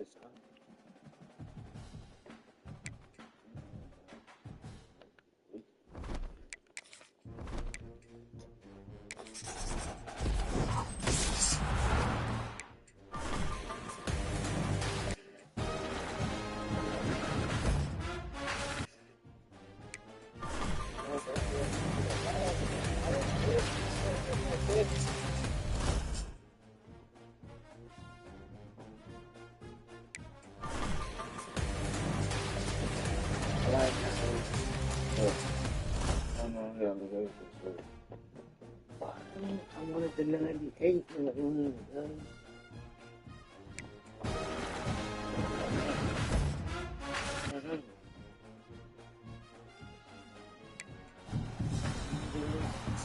this up. I wanted the 98.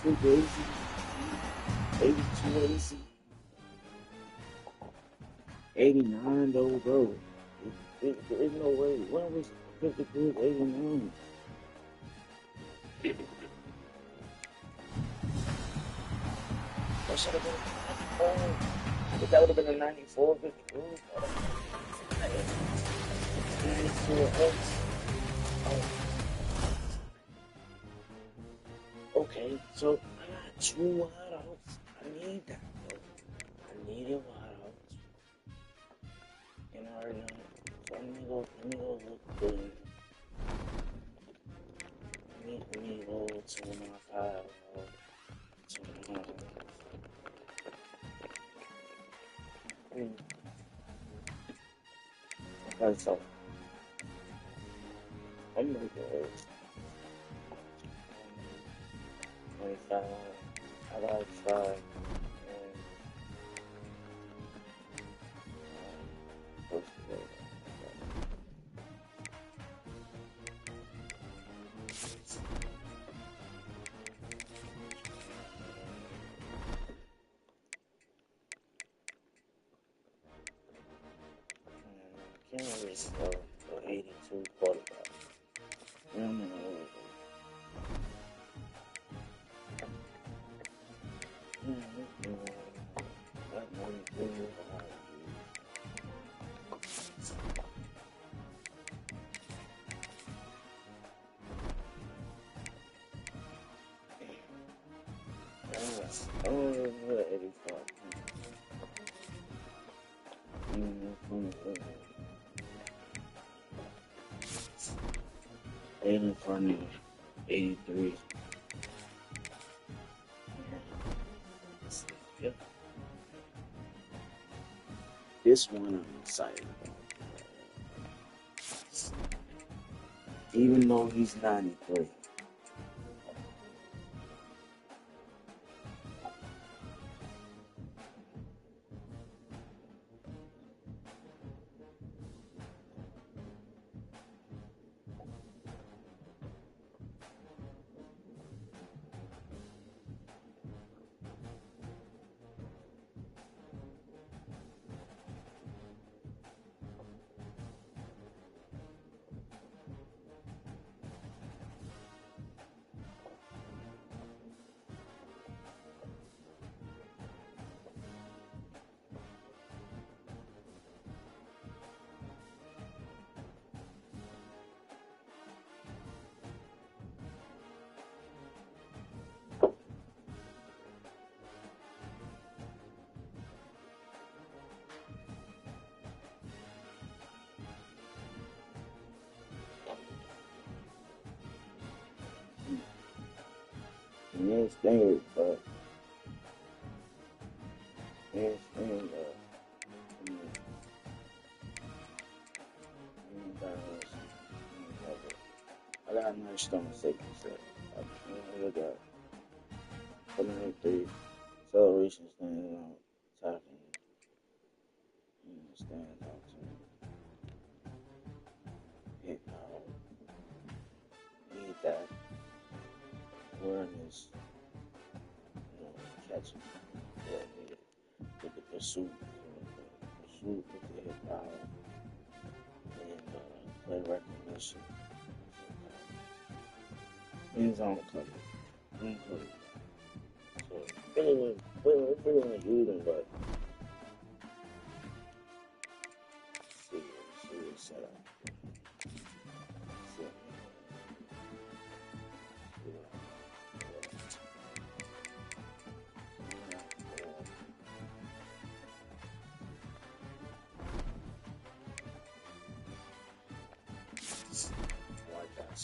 Super easy. 82 easy. 89 though, bro. There's no way. Why was 53 89? That should have been a 94. If that would have been a 94, 53. 94X. Oh. Okay, so I got 2 wideouts. I need that, bro. I need a wideout. And I already know it. So let me go look good. Let me go to my file. Okay, so I'm gonna go 25. I got 5. Canaries for 82 quarterback. Oh, 85. In front of 83. Yep. This one I'm excited about. Even though he's 93. Next thing, I got a nice stomach safety set. I got 103 acceleration standing out, attacking, standing out to me. Hit power. Need that awareness, catching. Yeah, need it. With the pursuit, with the hit power, and play recognition. Hands on cover. So really want to use them, but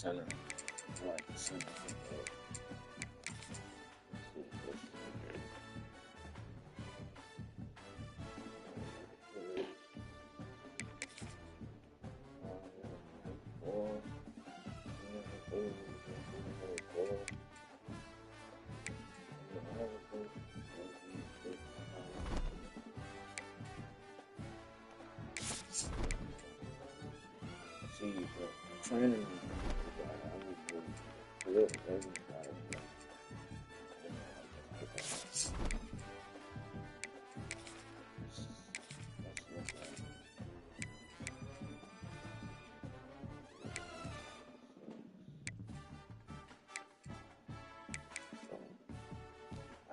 center. I like the center. See, the training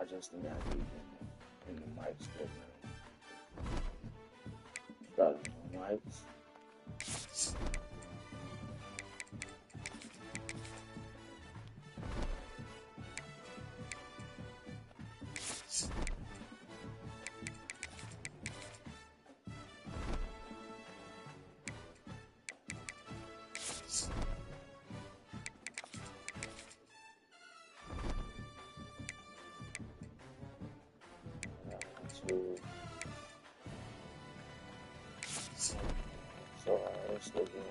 I just imagine in the mic split now. Starting on mics. So I was looking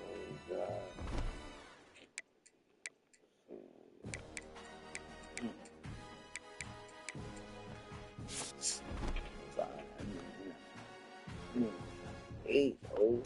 at eight. Oh.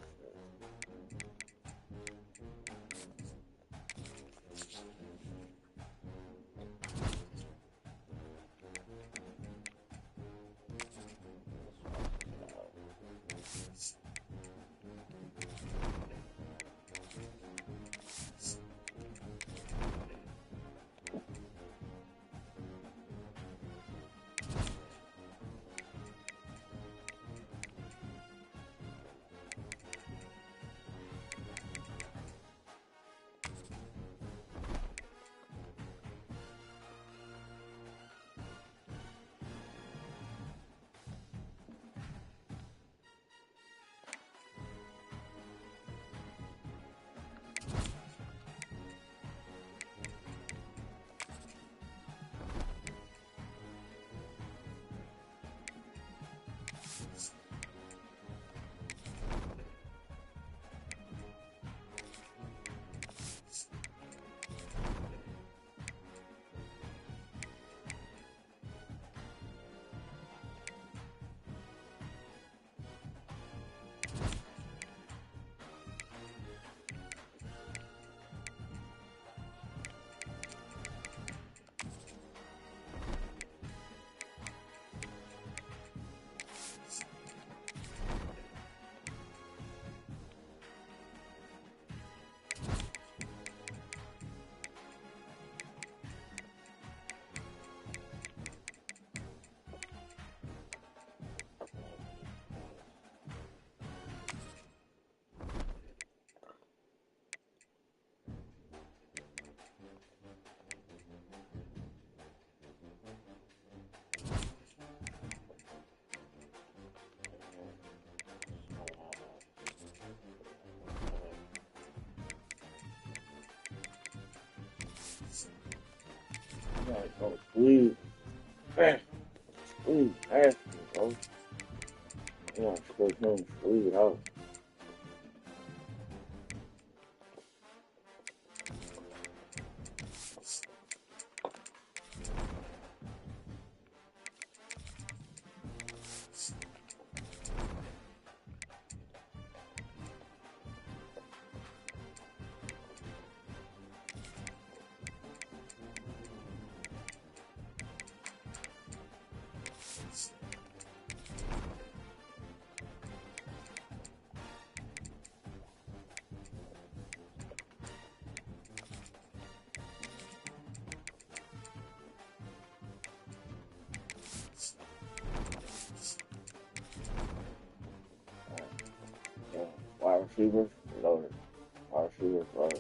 Oh, please. Please, ask me, bro. You want to take him, leave it out. Wide receiver, loaded. Wide receiver, loaded.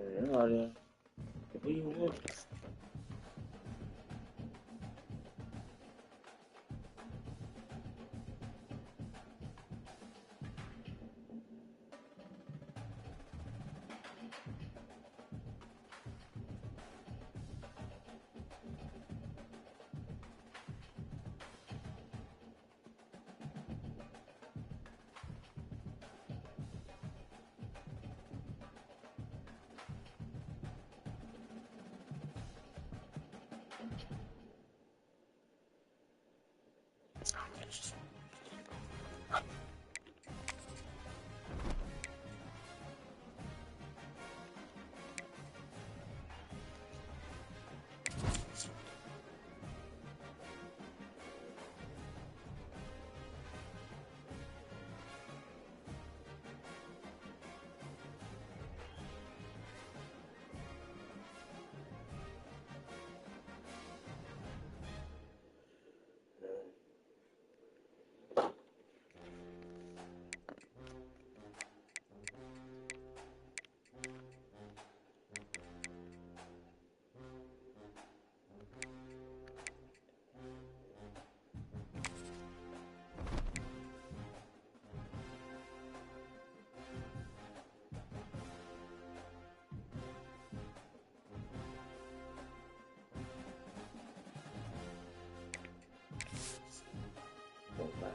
人啊这，不用问。怎么办？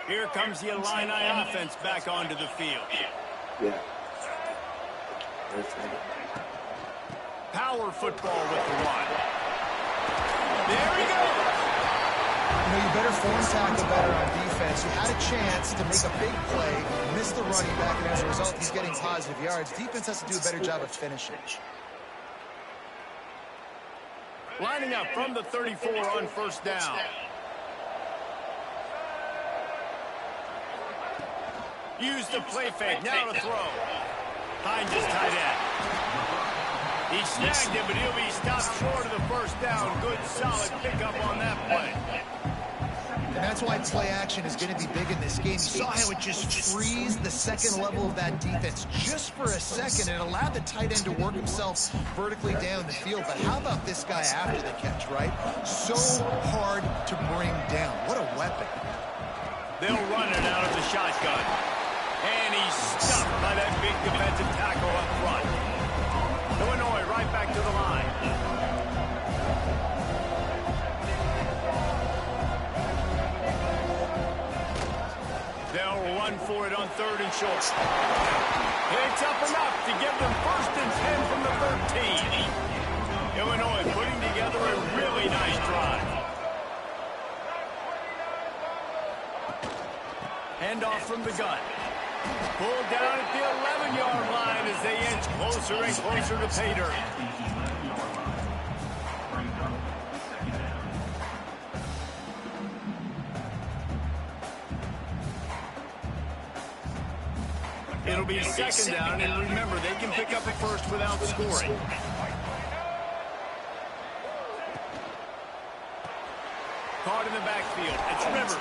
Here comes the Illini offense back onto the field. Yeah. Power football with the one. There we go. You know, you better form tackle better on defense. You had a chance to make a big play, missed the running back, and as a result, he's getting positive yards. Defense has to do a better job of finishing. Lining up from the 34 on first down. Use the play fake. Now to throw. Finds his tight end. He snagged him, but he'll be stopped short of the first down. Good, solid pickup on that play. And that's why play action is going to be big in this game. You saw how it just frees the second level of that defense just for a second. It allowed the tight end to work himself vertically down the field. But how about this guy after the catch, right? So hard to bring down. What a weapon. They'll run it out of the shotgun. And he's stuffed by that big defensive tackle up front. Illinois right back to the line. They'll run for it on 3rd and short. It's up enough to give them 1st and 10 from the 13. Illinois putting together a really nice drive. Handoff from the gun. Pulled down at the 11-yard line as they inch closer and closer to pay dirt. It'll be 2nd down, and remember, they can pick up a first without scoring. Caught in the backfield. It's Rivers.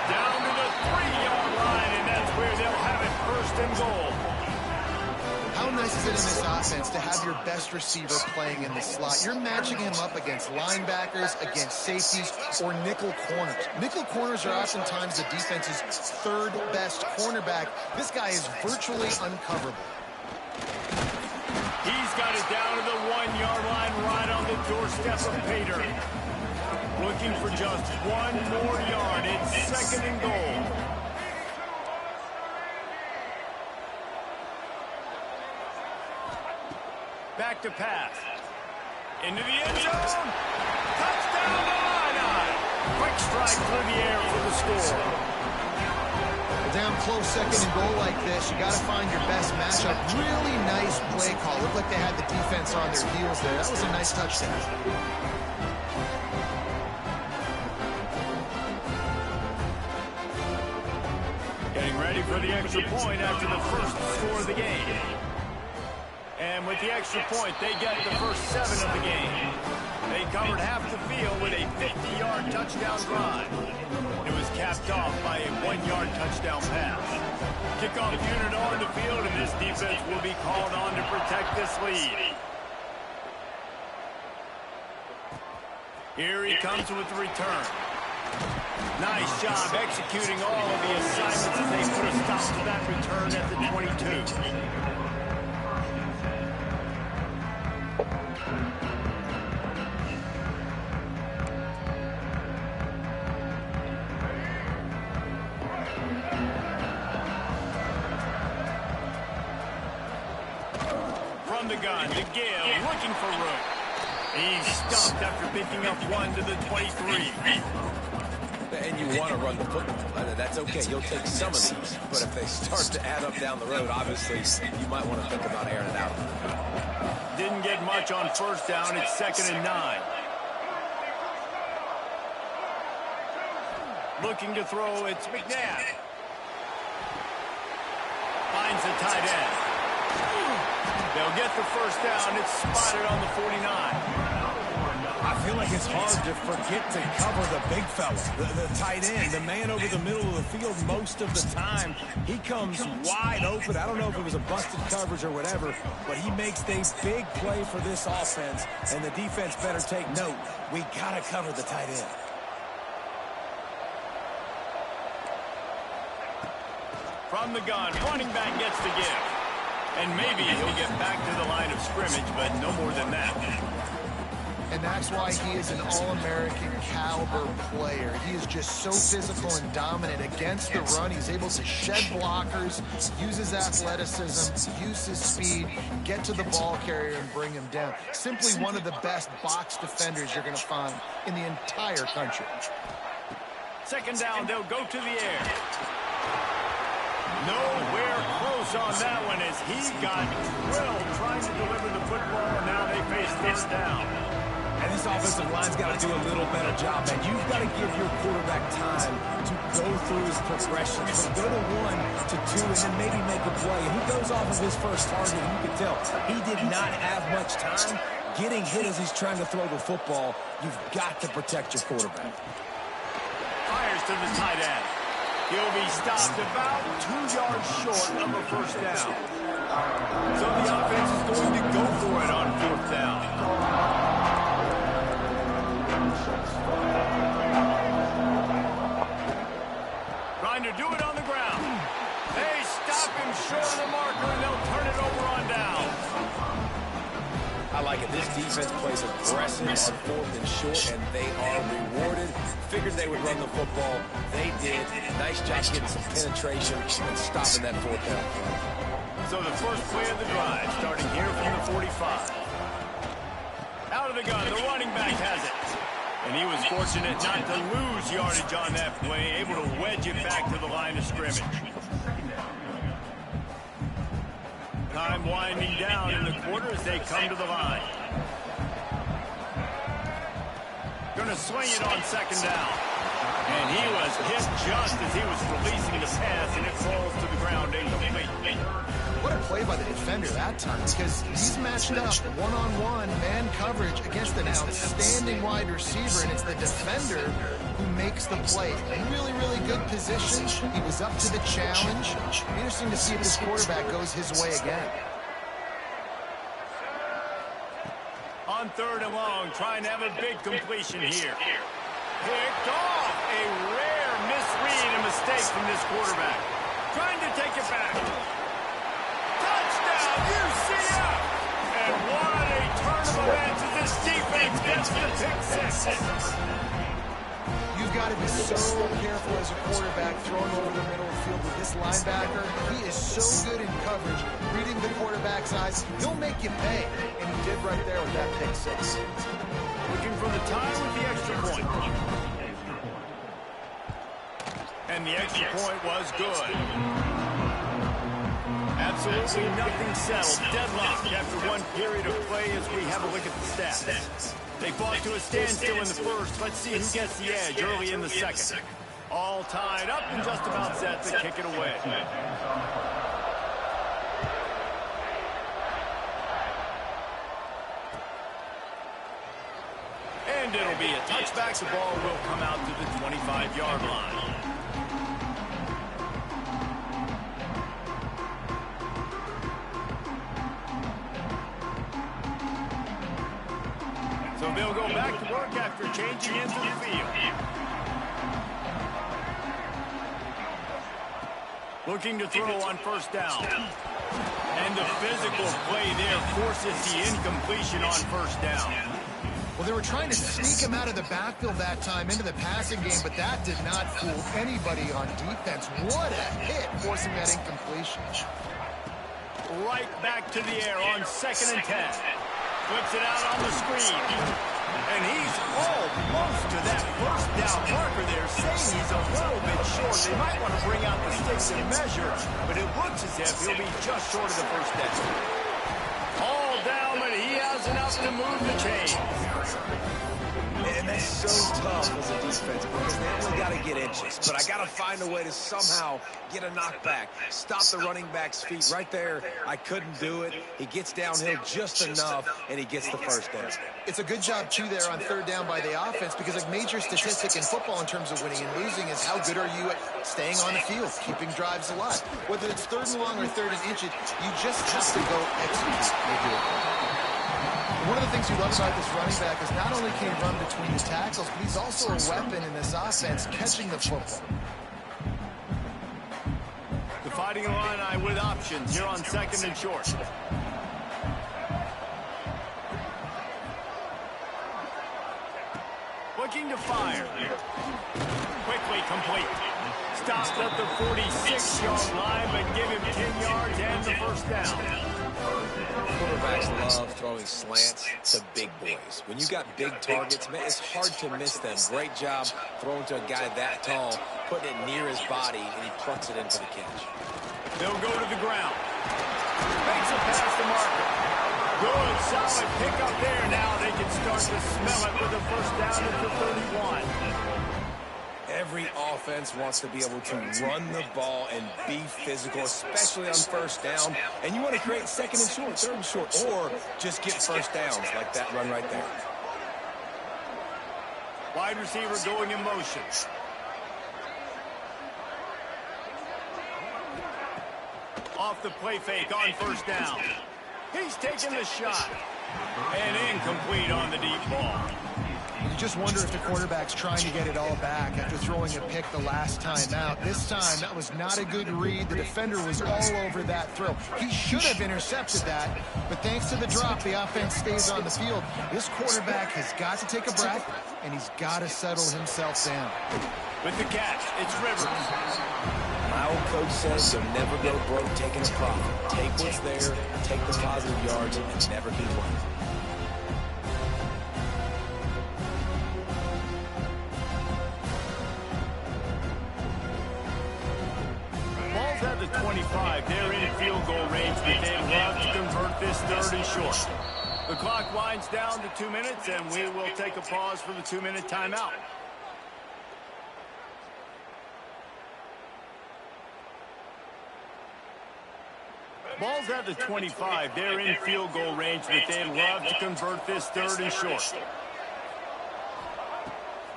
Down to the 3-yard line, and that's where they'll have it 1st and goal. How nice is it in this offense to have your best receiver playing in the slot? You're matching him up against linebackers, against safeties, or nickel corners. Nickel corners are oftentimes the defense's 3rd best cornerback. This guy is virtually uncoverable. He's got it down to the 1-yard line right on the doorstep of pay dirt. Looking for just 1 more yard. It's 2nd and goal. Back to pass. Into the end zone. Touchdown Illini. Quick strike through the air for the score. Down close 2nd and goal like this, you got to find your best matchup. Really nice play call. Looked like they had the defense on their heels there. That was a nice touchdown. Getting ready for the extra point after the first score of the game. And with the extra point, they get the first 7 of the game. They covered half the field with a 50-yard touchdown drive. It was capped off by a 1-yard touchdown pass. Kickoff unit on the field, and this defense will be called on to protect this lead. Here he comes with the return. Nice job executing all of the assignments as they put a stop to that return at the 22. From the gun to Gill, looking for room. He's stopped after picking up 1 to the 23. And you want to run the football. That's okay. You'll take some of these. But if they start to add up down the road, obviously, you might want to think about airing it out. Didn't get much on first down. It's 2nd and 9. Looking to throw, it's McNabb. Finds the tight end. They'll get the first down. It's spotted on the 49. I feel like it's hard to forget to cover the big fella, the tight end, the man over the middle of the field most of the time. He comes wide open. I don't know if it was a busted coverage or whatever, but he makes a big play for this offense, and the defense better take note. We got to cover the tight end. From the gun, running back gets the give. And maybe he'll get back to the line of scrimmage, but no more than that. And that's why he is an All-American caliber player. He is just so physical and dominant against the run. He's able to shed blockers, use his athleticism, use his speed, get to the ball carrier and bring him down. Simply one of the best box defenders you're going to find in the entire country. Second down, they'll go to the air. Nowhere close on that one as he got drilled trying to deliver the football. Now they face third down. And this offensive line's got to do a little better job, man. You've got to give your quarterback time to go through his progressions. Go to 1 to 2 and then maybe make a play. And he goes off of his first target, and you can tell he did not have much time getting hit as he's trying to throw the football. You've got to protect your quarterback. Fires to the tight end. He'll be stopped about 2 yards short of a first down. So the offense is going to go for it on fourth down. Trying to do it on the ground. They stop him short of the marker, and they'll turn it over on down. I like it. This defense plays aggressive on fourth and short, and they are rewarded. Figured they would run the football. They did. Nice job getting some penetration and stopping that fourth down. So the first play of the drive, starting here from the 45. Out of the gun, the running back has it. And he was fortunate not to lose yardage on that play, able to wedge it back to the line of scrimmage. Time winding down in the quarter as they come to the line. Going to swing it on second down. And he was hit just as he was releasing the pass, and it falls to the ground incomplete. What a play by the defender that time, because he's matched up one-on-one man coverage against an outstanding wide receiver, and it's the defender who makes the play. Really, really good position. He was up to the challenge. Interesting to see if this quarterback goes his way again. On third and long, trying to have a big completion here. Picked off. A rare misread and mistake from this quarterback. Trying to take it back. Touchdown, UCF! And what a turn of events as this defense gets the pick six. You've got to be so careful as a quarterback throwing over the middle of the field with this linebacker. He is so good in coverage, reading the quarterback's eyes. He'll make you pay, and he did right there with that pick six. Looking for the tie with the extra point. And the extra point was good. Absolutely nothing settled. Deadlocked after one period of play as we have a look at the stats. They fought to a standstill in the first. Let's see who gets the edge early in the second. All tied up and just about set to kick it away. And it'll be a touchback. The ball will come out to the 25-yard line. So they'll go back to work after changing into the field. Looking to throw on first down. And the physical play there forces the incompletion on first down. Well, they were trying to sneak him out of the backfield that time into the passing game, but that did not fool anybody on defense. What a hit, forcing that incompletion. Right back to the air on 2nd and 10. Flips it out on the screen. And he's almost to that first down marker there, saying he's a little bit short. They might want to bring out the sticks and measure, but it looks as if he'll be just short of the first down. All down, but he has enough to move the chains. And that's so tough as a defense because they only got to get inches. But I got to find a way to somehow get a knockback, stop the running back's feet right there. I couldn't do it. He gets downhill just enough, and he gets the first down. It's a good job, too, there on third down by the offense because a major statistic in football in terms of winning and losing is how good are you at staying on the field, keeping drives alive. Whether it's third and long or third and inches, you just have to go execute. They do it. One of the things you love about this running back is not only can he run between the tackles, but he's also a weapon in this offense, catching the football. The Fighting Illini with options here on 2nd and short. Trying to fire. Quickly complete. Stopped at the 46-yard line, but give him 10 yards and the first down. Quarterbacks love throwing slants to big boys. When you got big targets, man, it's hard to miss them. Great job throwing to a guy that tall, putting it near his body, and he plucks it in for the catch. They'll go to the ground. Makes a pass to Marker. Good, solid pick up there. Now they can start to smell it with a first down at the 31. Every offense wants to be able to run the ball and be physical, especially on first down. And you want to create second and short, third and short, or just get first downs like that run right there. Wide receiver going in motion. Off the play fake on first down. He's taking the shot. And incomplete on the deep ball. You just wonder if the quarterback's trying to get it all back after throwing a pick the last time out. This time, that was not a good read. The defender was all over that throw. He should have intercepted that, but thanks to the drop, the offense stays on the field. This quarterback has got to take a breath, and he's got to settle himself down. With the catch, it's Rivers. My old coach says you'll never go broke taking a profit. Take what's there, take the positive yards, and never complain. Ball's at the 25. They're in field goal range, but they'd love to convert this third and short. The clock winds down to 2 minutes, and we will take a pause for the 2-minute timeout. Ball's at the 25. They're in field goal range, but they'd love to convert this third and short.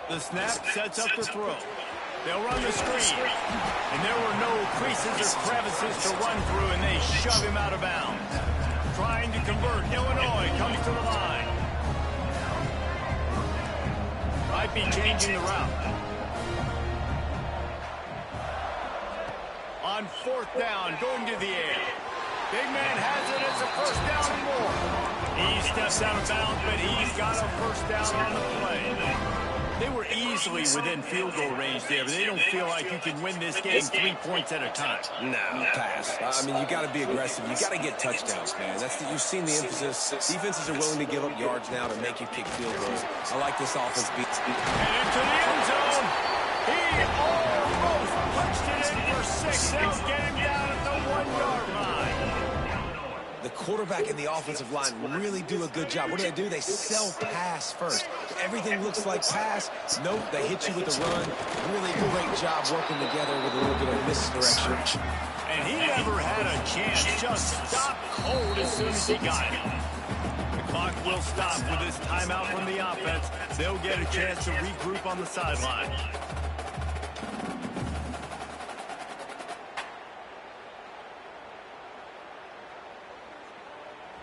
The snap sets up the throw. They'll run the screen. And there were no creases or crevices to run through, and they shove him out of bounds. Trying to convert. Illinois comes to the line. Might be changing the route. On fourth down, going to the air. Big man has it. It's a first down and more. He steps out of bounds, but he's got a first down on the play. They were easily within field goal range there, but they don't feel like you can win this game 3 points at a time. No, pass. I mean, you got to be aggressive. You got to get touchdowns, man. You've seen the emphasis. Defenses are willing to give up yards now to make you kick field goals. I like this offense beat. And into the end zone. He almost punched it in for 6. They'll get him down at the 1-yard line. The quarterback and the offensive line really do a good job. What do? They sell pass first. Everything looks like pass. Nope, they hit you with a run. Really great job working together with a little bit of misdirection. And he never had a chance. Just stopped cold as soon as he got it. The clock will stop with this timeout from the offense. They'll get a chance to regroup on the sideline.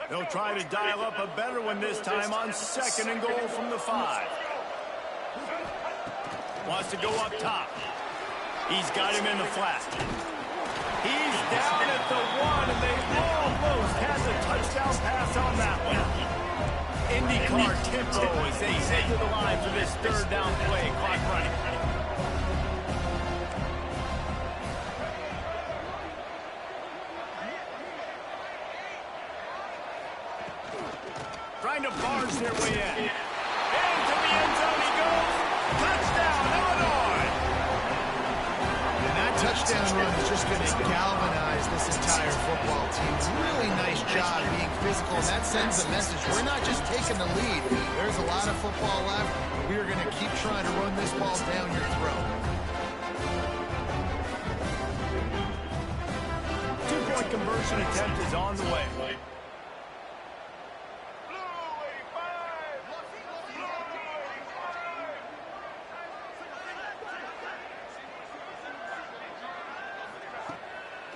They'll try to dial up a better one this time on 2nd and goal from the 5. Wants to go up top. He's got him in the flat. He's down at the 1, and they almost had the touchdown pass on that one. IndyCar tempo as they head to the line for this third down play. Clock running. Trying to barge their way in. Into the end zone he goes. Touchdown, Illinois! And that touchdown run is just going to galvanize this entire football team. Really nice job being physical, and that sends a message. We're not just taking the lead. There's a lot of football left. We are going to keep trying to run this ball down your throat. 2-point conversion attempt is on the way.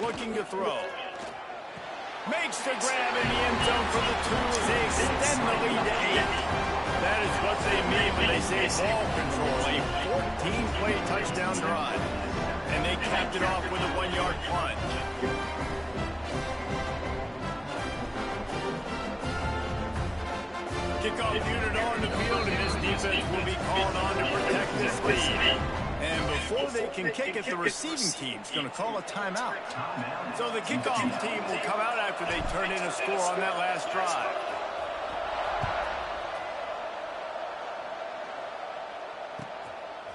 Looking to throw. Makes the grab in the end zone for the 2 as they extend the lead to 8. That is what they mean when they say ball control. A 14-play touchdown drive. And they capped it off with a 1-yard punt. Kickoff unit on the field, and this defense will be called on to protect this lead. And before they can kick it, the receiving team's going to call a timeout. So the kickoff team will come out after they turn in a score on that last drive.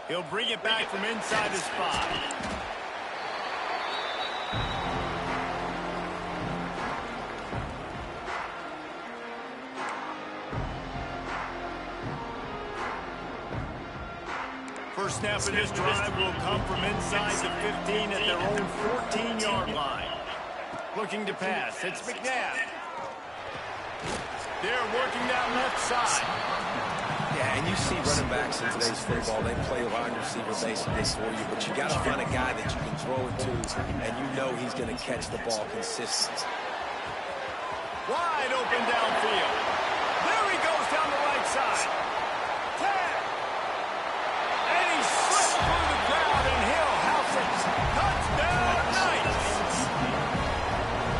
He'll bring it back from inside the spot. First snap of this drive will come from inside the 15 at their own 14-yard line. Looking to pass. It's McNabb. They're working down left side. Yeah, and you see running backs in today's football, they play wide receiver basically for you, but you got to find a guy that you can throw it to, and you know he's going to catch the ball consistently. Wide open downfield. There he goes down the right side. Tag. And he slipped through the crowd, and he'll house it. Touchdown, Knights.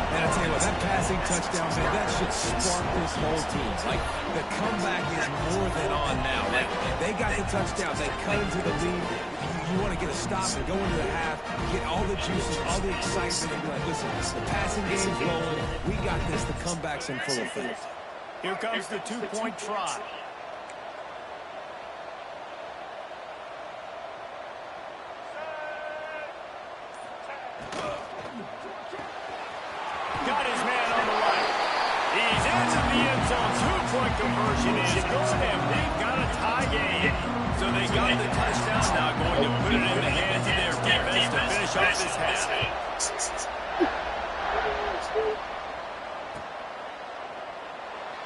And I tell you what, that passing touchdown, man, that should spark this whole team. Like, the comeback is more than on now. Like, they got the touchdown. They cut into the lead. You want to get a stop and go into the half, get all the juices, all the excitement, and be like, listen, the passing game's rolling. We got this. The comeback's in full effect. Here comes the two-point try. Got his man on the right. He's into the end zone. Two-point conversion is good, and we've got a tie game. So they got the touchdown, now going to put it in the hands of their defense to finish off this half.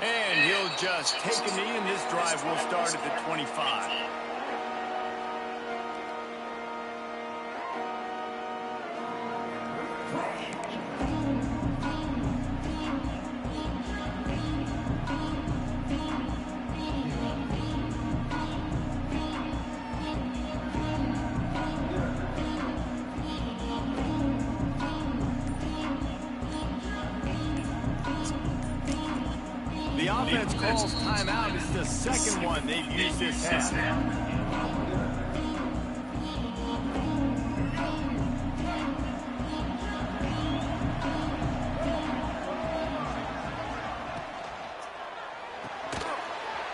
And he'll just take a knee, and this drive will start at the 25. The offense calls timeout. It's the second one they've used this half.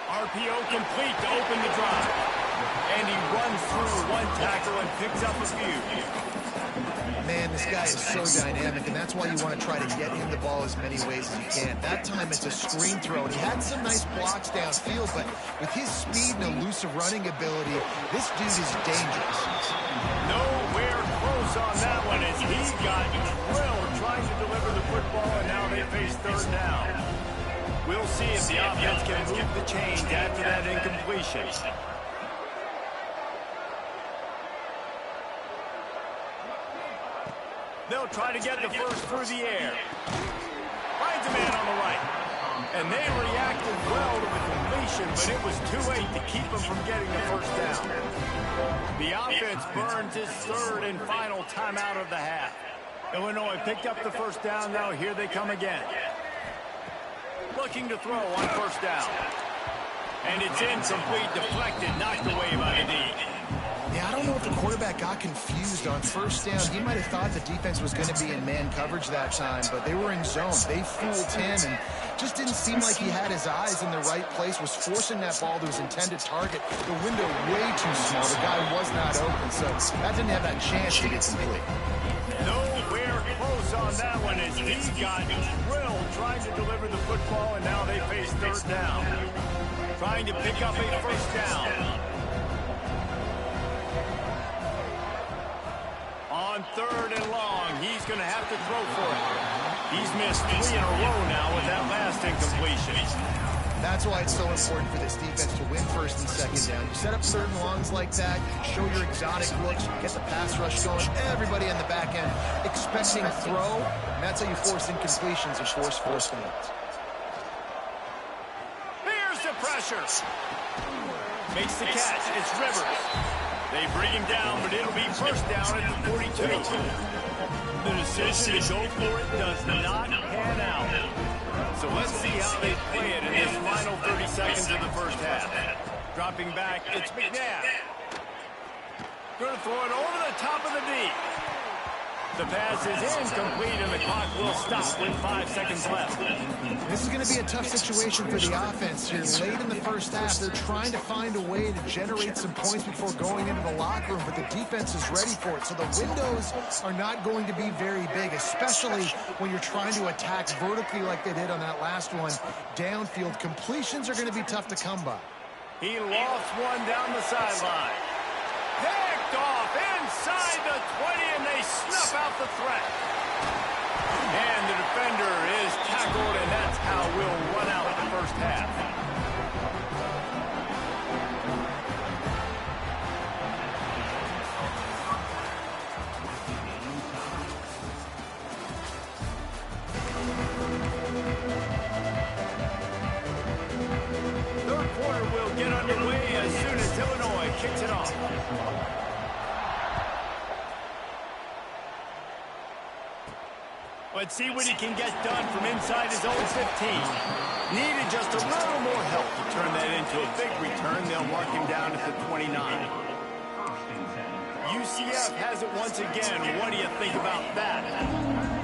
RPO complete to open the drive. And he runs through one tackle and picks up a few. Man, this guy is so dynamic, and that's why you want to try to get him the ball as many ways as you can. That time it's a screen throw, and he had some nice blocks downfield, but with his speed and elusive running ability, this dude is dangerous. Nowhere close on that one as he got drilled trying to deliver the football, and now they face third down. We'll see if the offense can move the chains after that incompletion. They'll try to get the first through the air. Finds a man on the right. And they reacted well to the completion, but it was too late to keep them from getting the first down. The offense burns its third and final timeout of the half. Illinois picked up the first down. Now here they come again. Looking to throw on first down. And it's incomplete, deflected, knocked away by the D. Yeah, I don't know if the quarterback got confused on first down. He might have thought the defense was going to be in man coverage that time, but they were in zone. They fooled him and just didn't seem like he had his eyes in the right place, was forcing that ball to his intended target. The window way too small. The guy was not open, so that didn't have that chance to get complete. Nowhere close on that one as he got drilled trying to deliver the football, and now they face third down. Trying to pick up a first down. On third and long, he's going to have to throw for it. He's missed 3 in a row now with that last incompletion. That's why it's so important for this defense to win first and second down. You set up third and longs like that, you show your exotic looks, you get the pass rush going, everybody on the back end expecting a throw, and that's how you force incompletions and force downs. Here's the pressure. Makes the catch. It's Rivers. They bring him down, but it'll be first down at the 42. The decision to go for it does not pan out. So let's see how they play it in this final 30 seconds of the first half. Dropping back, it's McNabb. Going to throw it over the top of the D. The pass is incomplete, and the clock will stop with 5 seconds left. This is going to be a tough situation for the offense here. Late in the first half, they're trying to find a way to generate some points before going into the locker room, but the defense is ready for it. So the windows are not going to be very big, especially when you're trying to attack vertically like they did on that last one. Downfield completions are going to be tough to come by. He lost one down the sideline. Picked off inside the 20, and they snuff out the threat. And the defender is tackled, and that's how we'll run out the first half. Third quarter will get underway as soon as Illinois kicks it off. Let's see what he can get done from inside his own 15. Needed just a little more help to turn that into a big return. They'll mark him down at the 29. UCF has it once again. What do you think about that?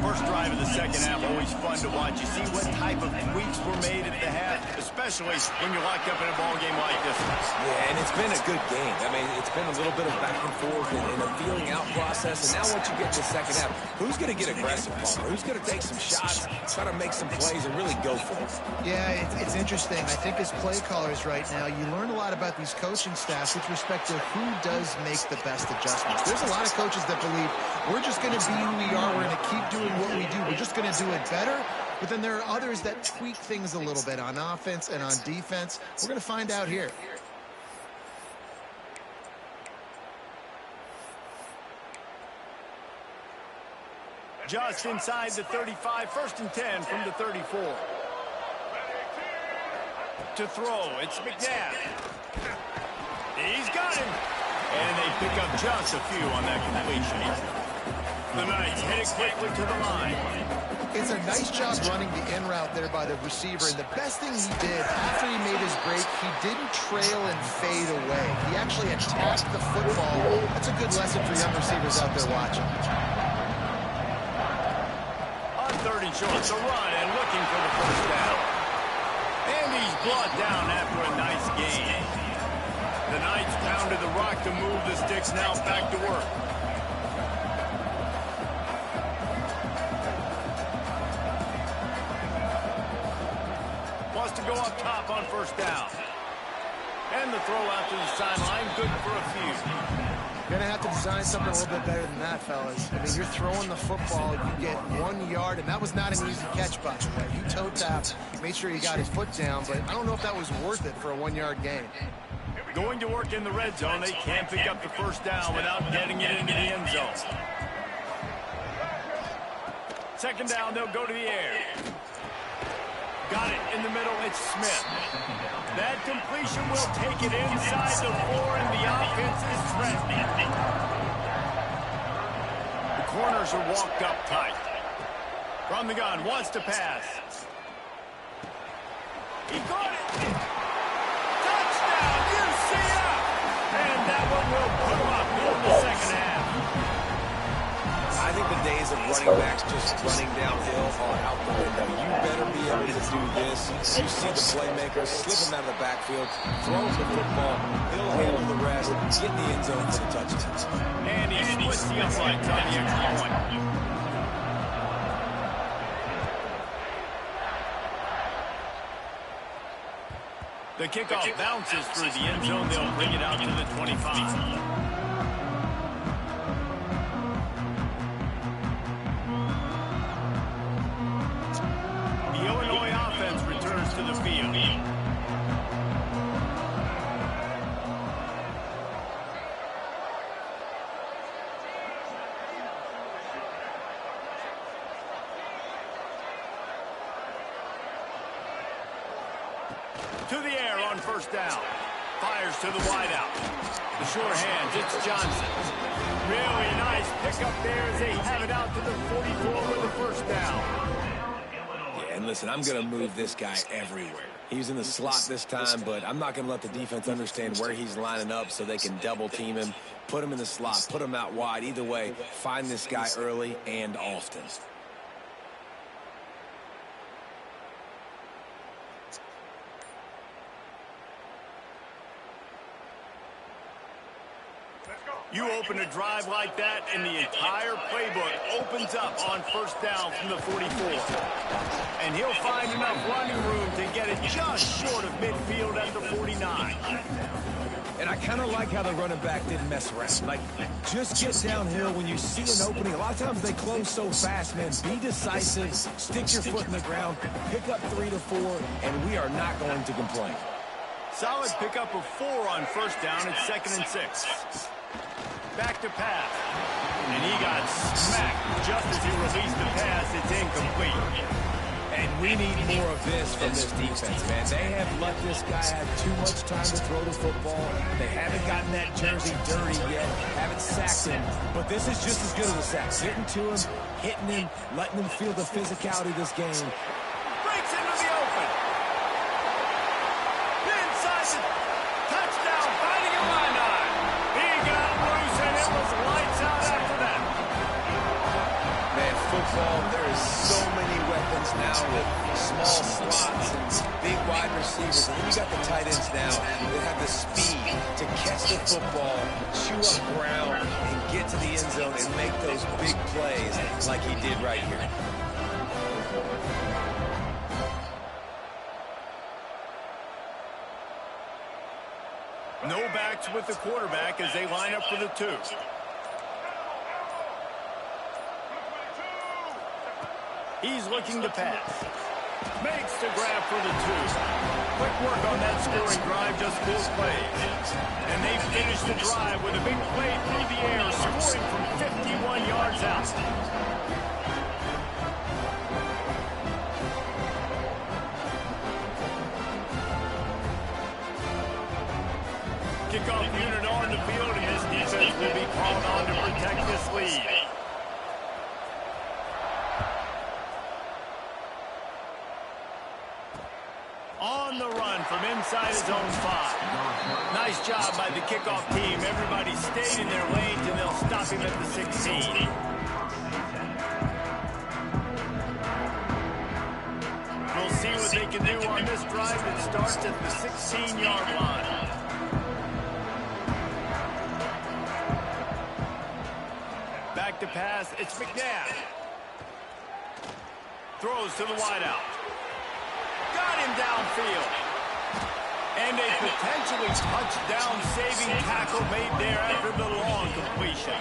First drive of the second half, always fun to watch. You see what type of tweaks were made at the half, especially when you're locked up in a ball game like this one. Yeah, and it's been a good game. I mean, it's been a little bit of back and forth and a feeling out process. And now once you get to the second half, who's going to get aggressive, Palmer? Who's going to take some shots, try to make some plays, and really go for it? Yeah, it's interesting. I think as play callers right now, you learn a lot about these coaching staffs with respect to who does make the best adjustments. There's a lot of coaches that believe we're just going to be who we are. We're going to keep doing what we do. We're just going to do it better. But then there are others that tweak things a little bit on offense and on defense. We're going to find out here. Just inside the 35, 1st and 10 from the 34. To throw, it's McNabb. He's got him. And they pick up just a few on that completion. The Knights head it quickly to the line. It's a nice job running the in route there by the receiver. And the best thing he did after he made his break, he didn't trail and fade away. He actually attacked the football. That's a good lesson for young receivers out there watching. On 3rd and short, to run and looking for the first down. And he's brought down after a nice gain. The Knights pounded the rock to move the sticks, now back to work. Wants to go up top on 1st down. And the throw out to the sideline, good for a few. You're going to have to design something a little bit better than that, fellas. I mean, you're throwing the football, you get 1 yard, and that was not an easy catch, by the way. He toe tapped, made sure he got his foot down, but I don't know if that was worth it for a 1 yard gain. Going to work in the red zone. They can't pick up the first down without getting it into the end zone. 2nd down, they'll go to the air. Got it in the middle, it's Smith. That completion will take it inside the 4, and the offense is threatening. The corners are walked up tight. From the gun, wants to pass. He got it. Touchdown, UCF! And that one will put him up in the second half. I think the days of running backs just running downhill are out the window. You better be able to do this. You see the playmaker, slip him out of the backfield, throw him the football, he'll handle the rest, get in the end zone for the touchdown. And he splits the uprights on the extra point. The kickoff bounces through the end zone. They'll bring it out to the 25. The Illinois offense returns to the field. To the air on 1st down. Fires to the wideout. The sure hands, it's Johnson. Really nice pickup there as they have it out to the 44 with a first down. Yeah, and listen, I'm going to move this guy everywhere. He's in the slot this time, but I'm not going to let the defense understand where he's lining up so they can double team him, put him in the slot, put him out wide. Either way, find this guy early and often. You open a drive like that, and the entire playbook opens up on first down from the 44. And he'll find enough running room to get it just short of midfield at the 49. And I kind of like how the running back didn't mess around. Like, just get downhill when you see an opening. A lot of times they close so fast, man. Be decisive, stick your foot in the ground, pick up 3 to 4, and we are not going to complain. Solid pickup of 4 on first down. It's 2nd and 6. Back to pass. And he got smacked just as he released the pass. It's incomplete. And we need more of this from this defense, man. They have let this guy have too much time to throw the football. They haven't gotten that jersey dirty yet, haven't sacked him. But this is just as good as a sack. Getting to him, hitting him, letting him feel the physicality of this game. Breaks into the open. Inside the touchdown, fighting a line on. He got loose, and it was lights out after that. Man, football, there is so many weapons now with small slots and big wide receivers. And then you got the tight ends now that have the speed to catch the football, chew up ground, and get to the end zone and make those big plays like he did right here. No backs with the quarterback as they line up for the 2. He's looking to pass. Makes the grab for the 2. Quick work on that scoring drive, just 4 plays. And they finish the drive with a big play through the air, scoring from 51 yards out. Kickoff unit on the field, and this defense will be called on to protect this lead. On the run from inside his own 5. Nice job by the kickoff team. Everybody stayed in their lanes, and they'll stop him at the 16. We'll see what they can do on this drive that starts at the 16-yard line. Back to pass, it's McNabb. Throws to the wideout. Got him downfield. And a potentially touchdown-saving tackle made there after the long completion.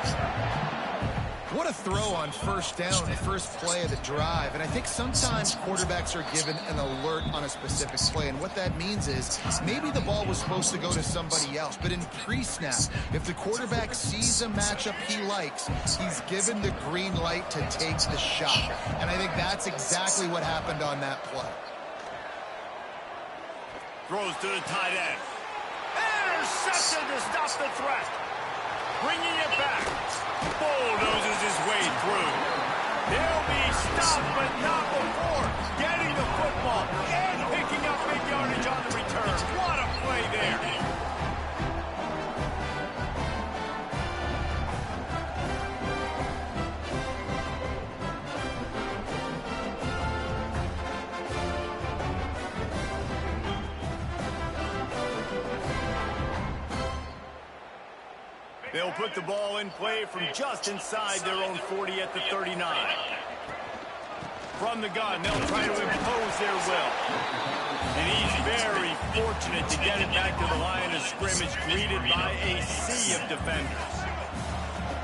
What a throw on first down, the first play of the drive. And I think sometimes quarterbacks are given an alert on a specific play. And what that means is maybe the ball was supposed to go to somebody else. But in pre-snap, if the quarterback sees a matchup he likes, he's given the green light to take the shot. And I think that's exactly what happened on that play. Throws to the tight end. Intercepted to stop the threat. Bringing it back. Bulldozes his way through. He'll be stopped, but not before getting the football and picking up big yardage on the return. What a play there. They'll put the ball in play from just inside their own 40 at the 39. From the gun, they'll try to impose their will. And he's very fortunate to get it back to the line of scrimmage, greeted by a sea of defenders.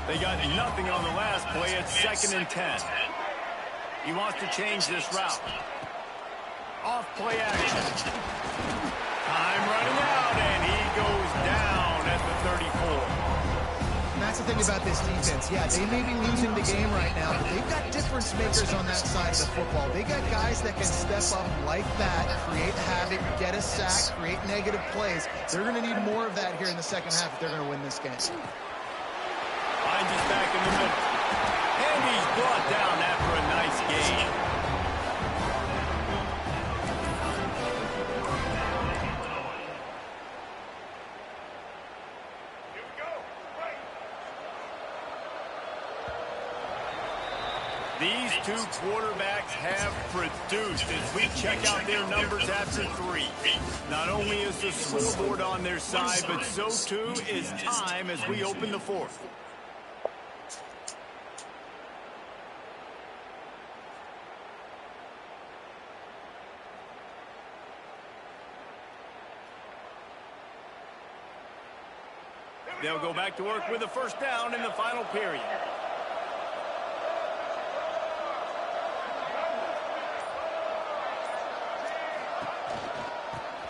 They got nothing on the last play. It's 2nd and 10. He wants to change this route. Off play action. Time running out, and he goes down at the 34. that's the thing about this defense. Yeah, they may be losing the game right now, but they've got difference makers on that side of the football. They got guys that can step up like that, create havoc, get a sack, create negative plays. They're going to need more of that here in the second half if they're going to win this game. Finds us back in the middle. And he's brought down after a nice gain. These two quarterbacks have produced as we check out their numbers after 3. Not only is the scoreboard on their side, but so too is time as we open the 4th. They'll go back to work with a first down in the final period.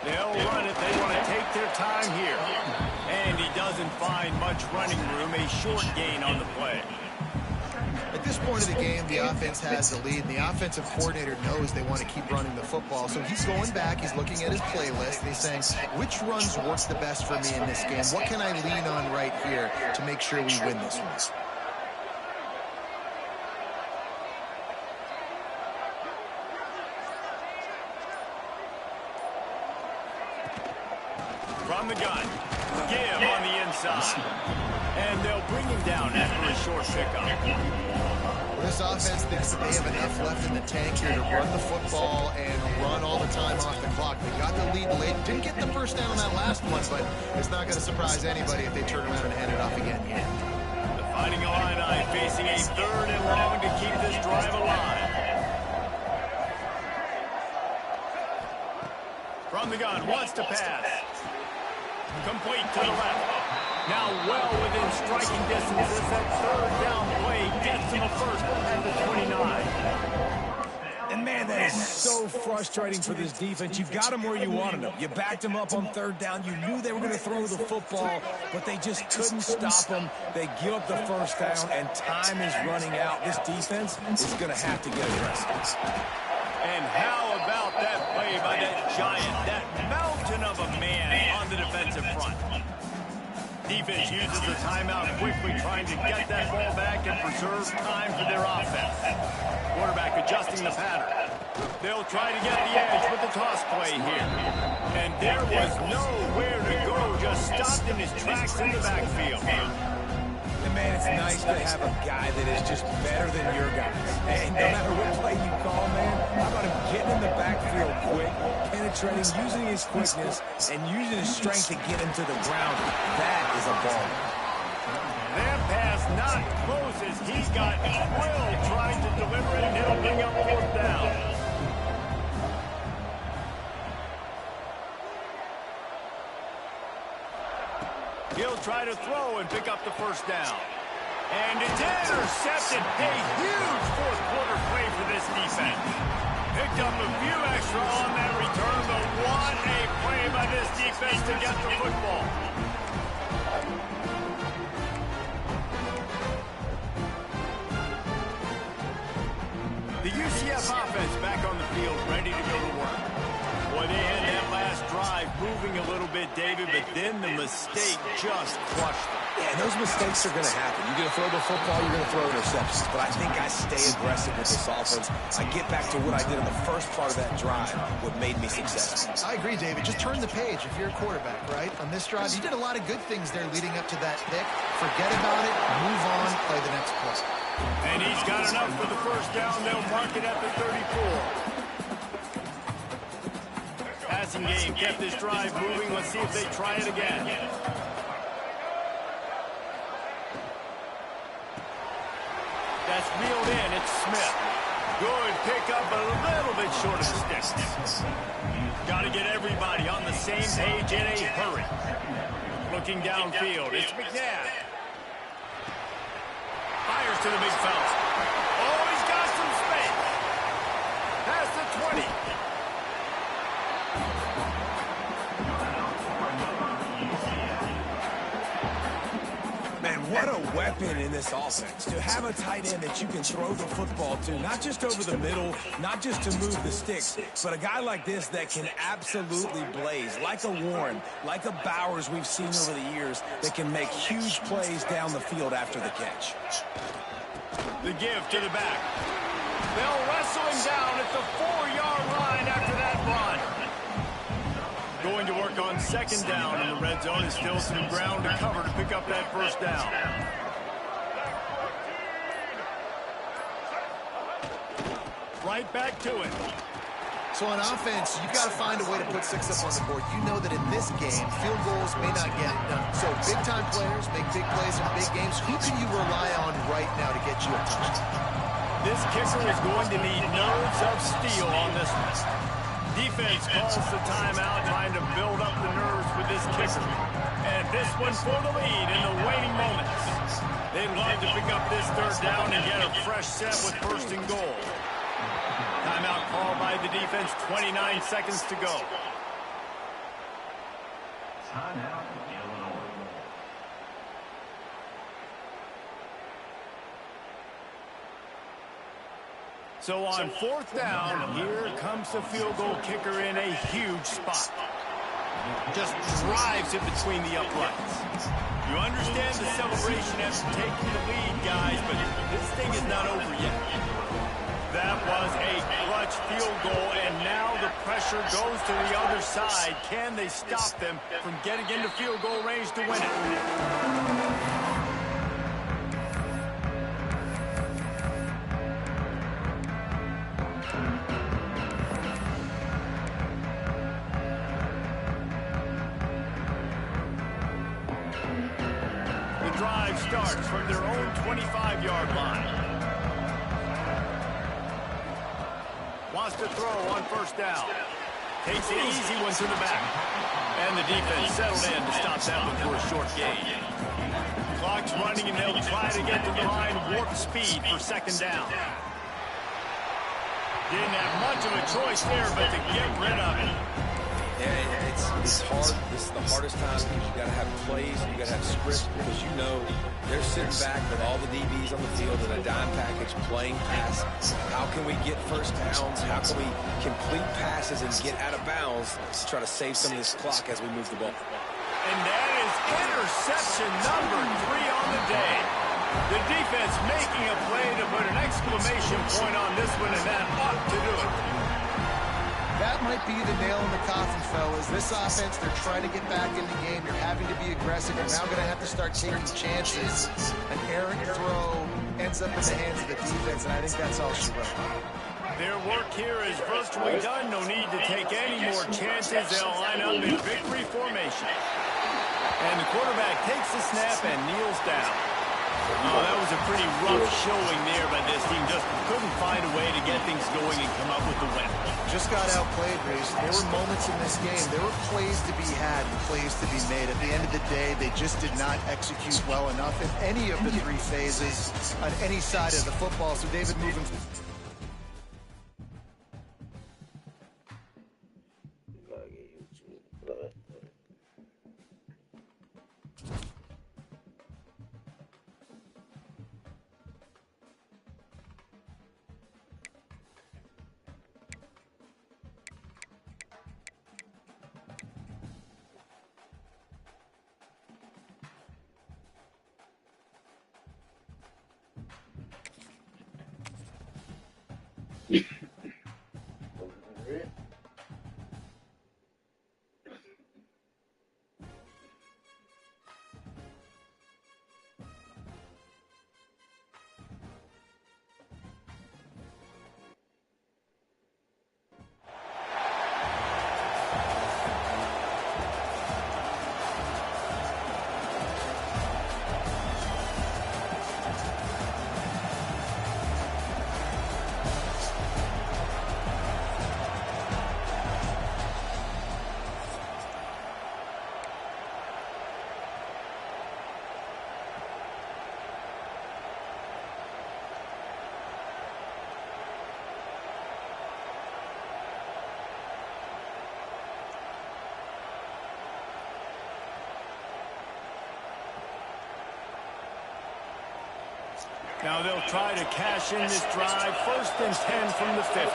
They'll run it. They want to take their time here. And he doesn't find much running room. A short gain on the play. At this point of the game, the offense has the lead, and the offensive coordinator knows they want to keep running the football. So he's going back, he's looking at his playlist, and he's saying, which runs work the best for me in this game? What can I lean on right here to make sure we win this one? From the gun, give on the inside. And they'll bring him down after a short pickup. Well, this offense thinks that they have enough left in the tank here to run the football and run all the time off the clock. They got the lead late. Didn't get the first down on that last one, but it's not going to surprise anybody if they turn around and hand it off again here. The Fighting Illini facing a 3rd and long to keep this drive alive. From the gun, wants to pass. Complete to the left. Now well within striking distance as that 3rd down play gets him a first at the 29. And man, that is so frustrating for this defense. You got them where you wanted them. You backed them up on 3rd down. You knew they were going to throw the football, but they just couldn't stop them. They give up the first down, and time is running out. This defense is going to have to get aggressive. And how about that play by that giant, that mountain of a man on the defensive front? Defense uses the timeout quickly, trying to get that ball back and preserve time for their offense. Quarterback adjusting the pattern. They'll try to get the edge with the toss play here. And there was nowhere to go, just stopped in his tracks in the backfield. And man, it's nice to have a guy that is just better than your guys. And no matter what play you call, man, how about him getting in the backfield quick, penetrating, using his quickness, and using his strength to get him to the ground. That is a ball. That pass not close as he's got Will trying to deliver it, and he'll bring up 4th down. He'll try to throw and pick up the first down. And it's intercepted. A huge 4th quarter play for this defense. Picked up a few extra on that return, but what a play by this defense to get the football. The UCF offense back on the field, ready to go to work. Boy, they had that last drive moving a little bit, David, but then the mistake just crushed them. Yeah, those mistakes are going to happen. You're going to throw the football, you're going to throw interceptions. But I think I stay aggressive with this offense. I get back to what I did in the first part of that drive, what made me successful. I agree, David. Just turn the page if you're a quarterback, right? On this drive, you did a lot of good things there leading up to that pick. Forget about it, move on, play the next play. And he's got enough for the first down. They'll mark it at the 34. Passing game kept this drive moving. Let's see if they try it again. That's reeled in. It's Smith. Good pickup, a little bit short of the stick. Got to get everybody on the same page in a hurry. Looking downfield, it's McNabb. Fires to the big fella. Oh, he's got some space. Past the 20. Man, what a this offense, to have a tight end that you can throw the football to, not just over the middle, not just to move the sticks, but a guy like this that can absolutely blaze, like a Warren, like a Bowers we've seen over the years, that can make huge plays down the field after the catch. The give to the back. They'll wrestle him down at the 4-yard line after that run. Going to work on second down in the red zone. Is still some ground to cover to pick up that first down. Right back to it. So on offense, you've got to find a way to put 6 up on the board. You know that in this game, field goals may not get it done. So big-time players make big plays in big games. Who can you rely on right now to get you a touchdown? This kicker is going to need nerves of steel on this one. Defense calls the timeout, trying to build up the nerves with this kicker. And this one for the lead in the waning moments. They'd love to pick up this third down and get a fresh set with first and goal. Timeout called by the defense, 29 seconds to go. Timeout. So on fourth down, here comes the field goal kicker in a huge spot. Just drives it between the uprights. You understand the celebration after taking the lead, guys, but this thing is not over yet. That was a clutch field goal, and now the pressure goes to the other side. Can they stop them from getting into field goal range to win it? Drive starts from their own 25-yard line. Wants to throw on first down. Takes an easy one to the back. And the defense settled in to stop that one for a short gain. Clock's running, and they'll try to get to the line warp speed for second down. Didn't have much of a choice there, but to get rid of it. Yeah, it's hard. This is the hardest time because you got to have plays, you got to have script, because you know they're sitting back with all the DBs on the field in a dime package playing pass. How can we get first downs? How can we complete passes and get out of bounds to try to save some of this clock as we move the ball? And that is interception number 3 on the day. The defense making a play to put an exclamation point on this one, and that ought to do it. That might be the nail in the coffin, fellas. This offense, they're trying to get back in the game. You're having to be aggressive. You're now going to have to start taking chances. An errant throw ends up in the hands of the defense, and I think that's all she wrote. Their work here is virtually done. No need to take any more chances. They'll line up in victory formation. And the quarterback takes the snap and kneels down. Oh, that was a pretty rough showing there by this team. Just couldn't find a way to get things going and come up with the win. Just got outplayed, Reese. There were moments in this game. There were plays to be had and plays to be made. At the end of the day, they just did not execute well enough in any of the 3 phases on any side of the football. So, David, moving forward. Now they'll try to cash in this drive. 1st and 10 from the 50.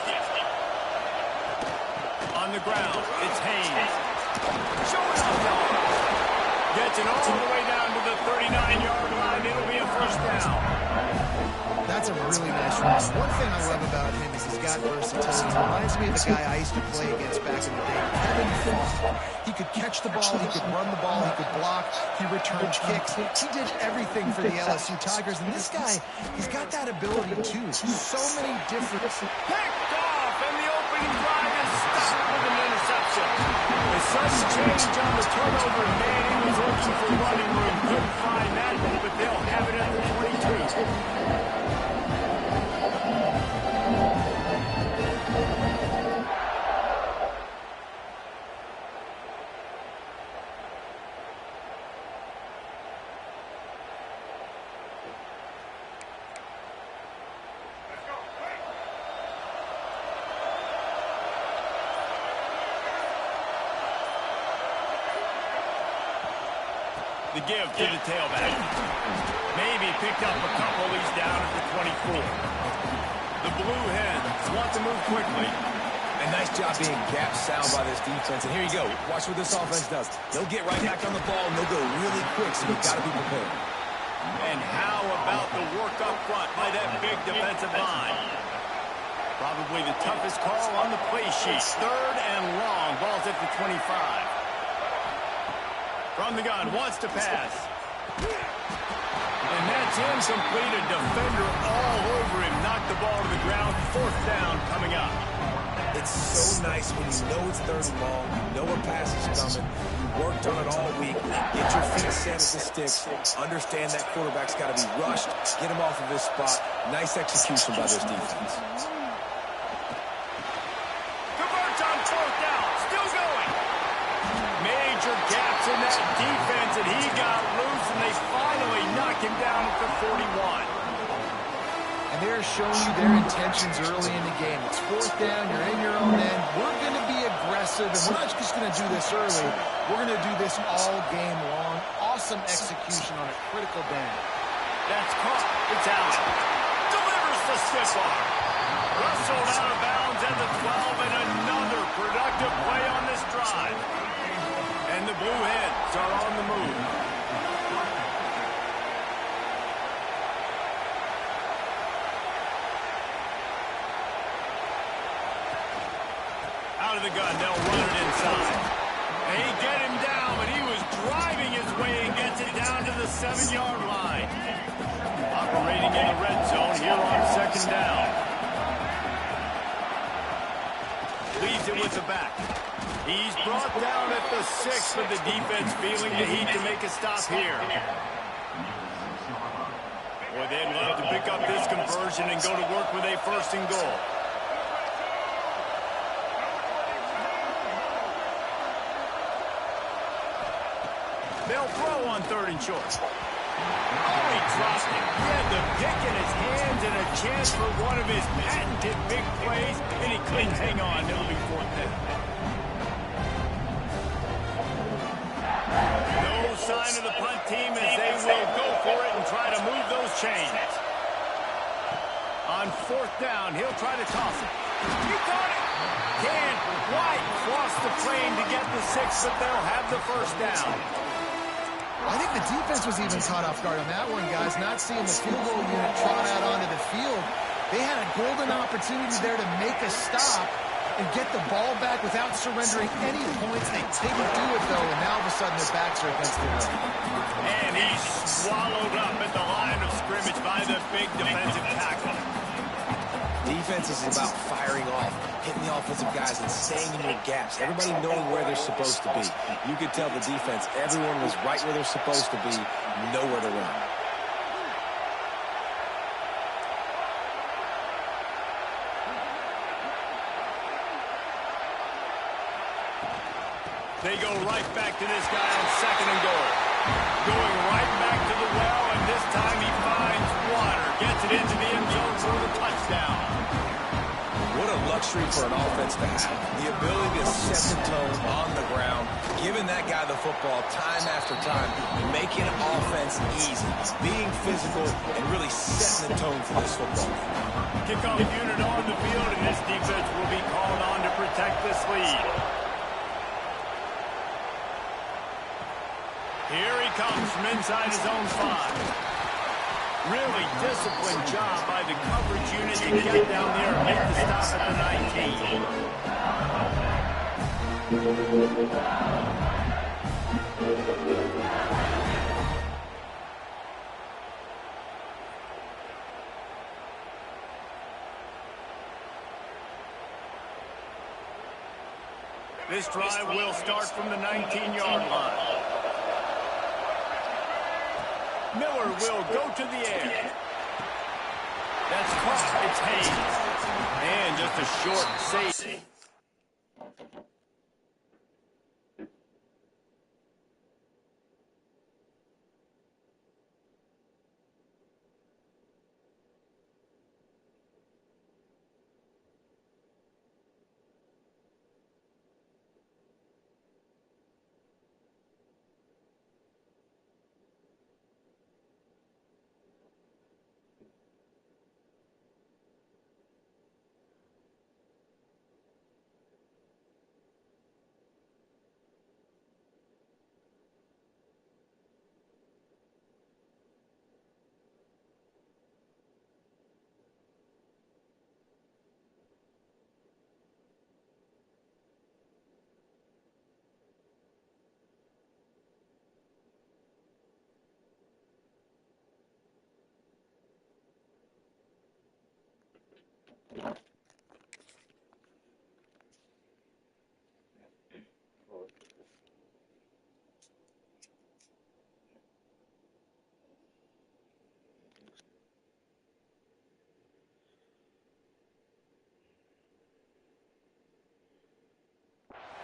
On the ground, it's Haynes. Showing off yards. Gets it all the way down to the 39-yard line. It'll be a 1st down. That's a really nice run. One thing I love about him is he's got versatility. He reminds me of the guy I used to play against back in the day, Kevin Fong. He could catch the ball, he could run the ball, he could block, he returned kicks. He did everything for the LSU Tigers. And this guy, he's got that ability too. So many different... Picked off, and the opening drive is stopped with an interception. A sudden change on the turnover. Man, he was looking for running room. Couldn't find that, but they'll have it at the 22. The give to the tailback. Maybe picked up a couple. He's down at the 24. The Blue Hens want to move quickly. And nice job being gap sound by this defense. And here you go. Watch what this offense does. They'll get right back on the ball, and they'll go really quick, so you've got to be prepared. And how about the work up front by that big defensive line? Probably the toughest call on the play sheet. 3rd and long. Ball's at the 25. From the gun, wants to pass. And that's incomplete. A defender all over him. Knocked the ball to the ground. 4th down coming up. It's so nice when you know it's 3rd and long, you know a pass is coming, you worked on it all week, get your feet set at the sticks, understand that quarterback's got to be rushed, get him off of his spot. Nice execution by this defense. Converts on 4th down. Still going. Major gaps in that defense, and he got loose, and they finally knock him down at the 41. And they're showing you their intentions early in the game. It's 4th down, you're in your own end. We're going to be aggressive, and we're not just going to do this early. We're going to do this all game long. Awesome execution on a critical down. That's caught. It's out. Delivers the stiff arm. Wrestled out of bounds at the 12, and another productive play on this drive. And the Blue Hens are on the move. Out of the gun, they'll run it inside. They get him down, but he was driving his way and gets it down to the 7-yard line. Operating in the red zone here on 2nd down. Leads it with the back. He's brought down at the 6, but the defense feeling the heat to make a stop here. Boy, they'd love to pick up this conversion and go to work with a 1st and goal. They'll throw on 3rd and short. Oh, he dropped it. He had the pick in his hands and a chance for one of his patented big plays, and he couldn't hang on. It'll be 4th down. No sign of the punt team as they will go for it and try to move those chains. On 4th down, he'll try to toss it. He got it. Can't quite cross the plane to get the 6, but they'll have the 1st down. I think the defense was even caught off guard on that one, guys. Not seeing the field goal unit trot out onto the field. They had a golden opportunity there to make a stop and get the ball back without surrendering any points. They didn't do it, though, and now all of a sudden their backs are against the wall. And he's swallowed up at the line of scrimmage by the big defensive tackle. Defense is about firing off, hitting the offensive guys and staying in your gaps. Everybody knowing where they're supposed to be. You could tell the defense, everyone was right where they're supposed to be, nowhere to run. They go right back to this guy on 2nd and goal. Going right back to the well, and this time he finds water. Gets it into the end zone for the touchdown. What a luxury for an offense to have. The ability to set the tone on the ground, giving that guy the football time after time, making offense easy, being physical, and really setting the tone for this football game. Kickoff unit on the field, and this defense will be called on to protect this lead. Here he comes from inside his own 5. Really disciplined job by the coverage unit to get down there and make the stop at the 19. This drive will start from the 19-yard line. Miller will go to the air. That's caught. It's Hayes. And just a short safety.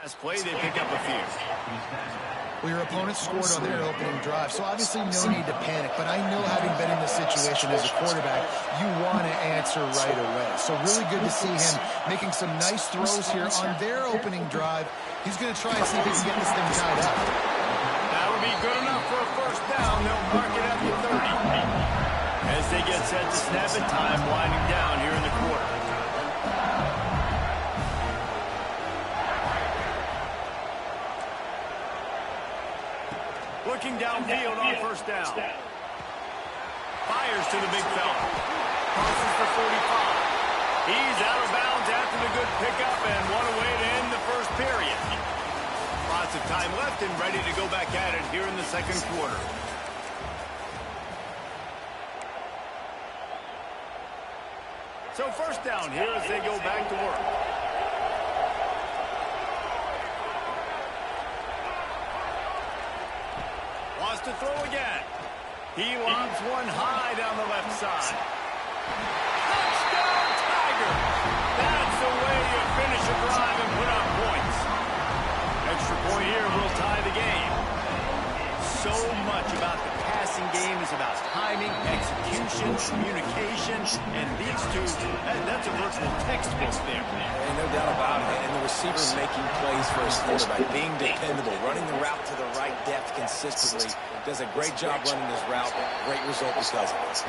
Last play, they pick up a few. Well, your opponent scored on their opening drive, so obviously no need to panic. But I know, having been in this situation as a quarterback, you want to answer right away. So really good to see him making some nice throws here on their opening drive. He's going to try and see if he can get this thing tied up. That'll be good enough for a first down. They'll mark it at the 30. As they get set to snap it, time winding down here in the quarter. Looking downfield on first down. Fires to the big fella. Crosses for 45. He's out of bounds after the good pickup, and what a way to end the first period. Lots of time left and ready to go back at it here in the second quarter. So first down here as they go back to work. To throw again. He lobs one high down the left side. Touchdown, Tiger! That's the way you finish a drive and put up points. Extra point here will tie the game. So much about the passing game is about timing, execution, communication, and these two, that's a virtual textbook there. And no doubt about it. And the receiver making plays for his quarterback, being dependable, running the route to the right depth consistently. Does a great job running his route. Great result because of it.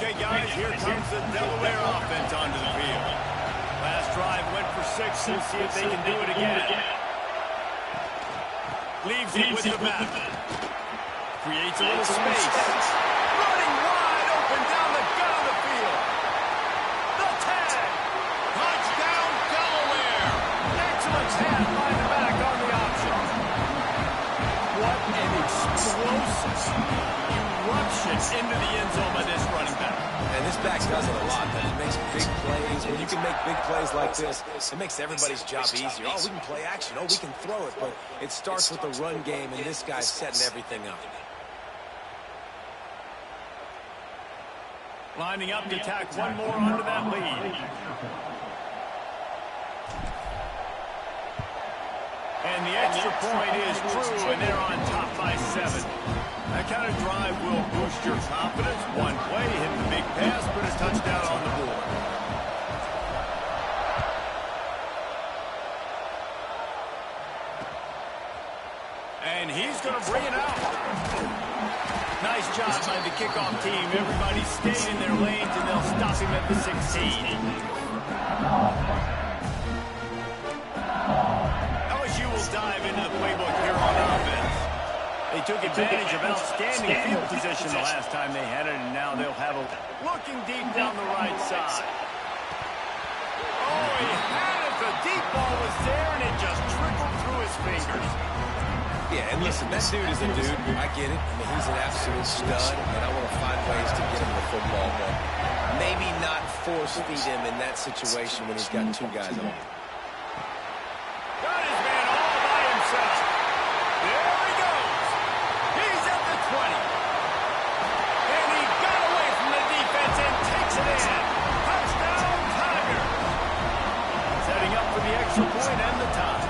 Okay, guys, here comes the Delaware offense onto the field. Last drive went for 6. We'll see if they can do it again. Leaves it with the back. Creates a little space. Running wide open down the gut of the field. The tag. Touchdown, Delaware. Excellent pass by the back on the option. What an explosive eruption into the end zone by this running back. And this back does it a lot. He makes big plays. When you can make big plays like this, it makes everybody's job easier. Oh, we can play action. Oh, we can throw it. But it starts with the run game, and this guy's setting everything up. Lining up to tack one more onto that lead. And the extra point is true, and they're on top by 7. That kind of drive will boost your confidence. One play, hit the big pass, put a touchdown on the board. And he's going to bring it out. Nice job by the kickoff team. Everybody stayed in their lanes, and they'll stop him at the 16. LSU will dive into the playbook here on offense. They took advantage of outstanding field position the last time they had it, and now they'll have a looking deep down the right side. Oh, he had it. The deep ball was there, and it just trickled through his fingers. Yeah, and listen, that dude is a dude. I get it. I mean, he's an absolute stud, and I want to find ways to get him the football, but maybe not force feed him in that situation when he's got 2 guys on him. Got his man all by himself. There he goes. He's at the 20. And he got away from the defense and takes it in. Touchdown, Tigers. Setting up for the extra point and the tie.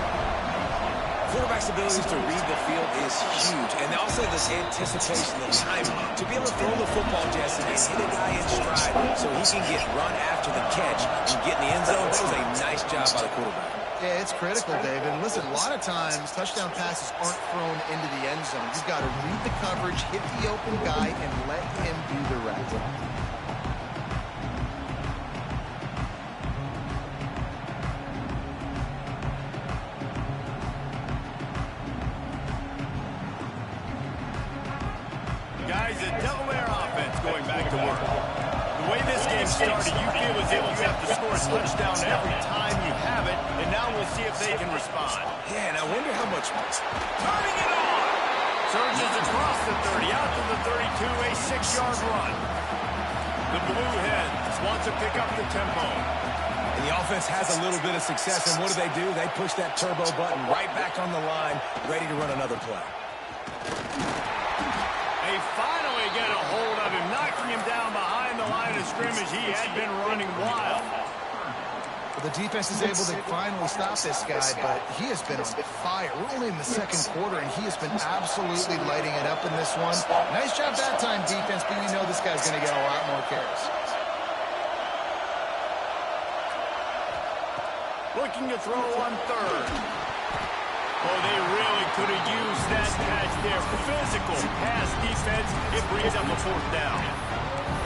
Quarterback's ability to read the field is huge, and also this anticipation, the timing. To be able to throw the football, Jesse, and hit a guy in stride so he can get run after the catch and get in the end zone, that was a nice job by the quarterback. Yeah, it's critical, David. And listen, a lot of times, touchdown passes aren't thrown into the end zone. You've got to read the coverage, hit the open guy, and let him do the rest. Guys, a Delaware offense going back to work. The way this game started, you feel as if you have to score a touchdown every time you have it, and now we'll see if they can respond. Yeah, and I wonder how much. Turning it on! Surges across the 30, out to the 32, a 6-yard run. The Blue Hens want to pick up the tempo. And the offense has a little bit of success, and what do? They push that turbo button right back on the line, ready to run another play. They finally get a hold of him, knocking him down behind the line of scrimmage. He had been running wild. Well, the defense is able to finally stop this guy, but he has been on fire. We're only in the 2nd quarter, and he has been absolutely lighting it up in this one. Nice job that time, defense, but you know this guy's going to get a lot more carries. Looking to throw on 3rd. Oh, they really could have used that catch there. Physical pass defense. It brings up a 4th down.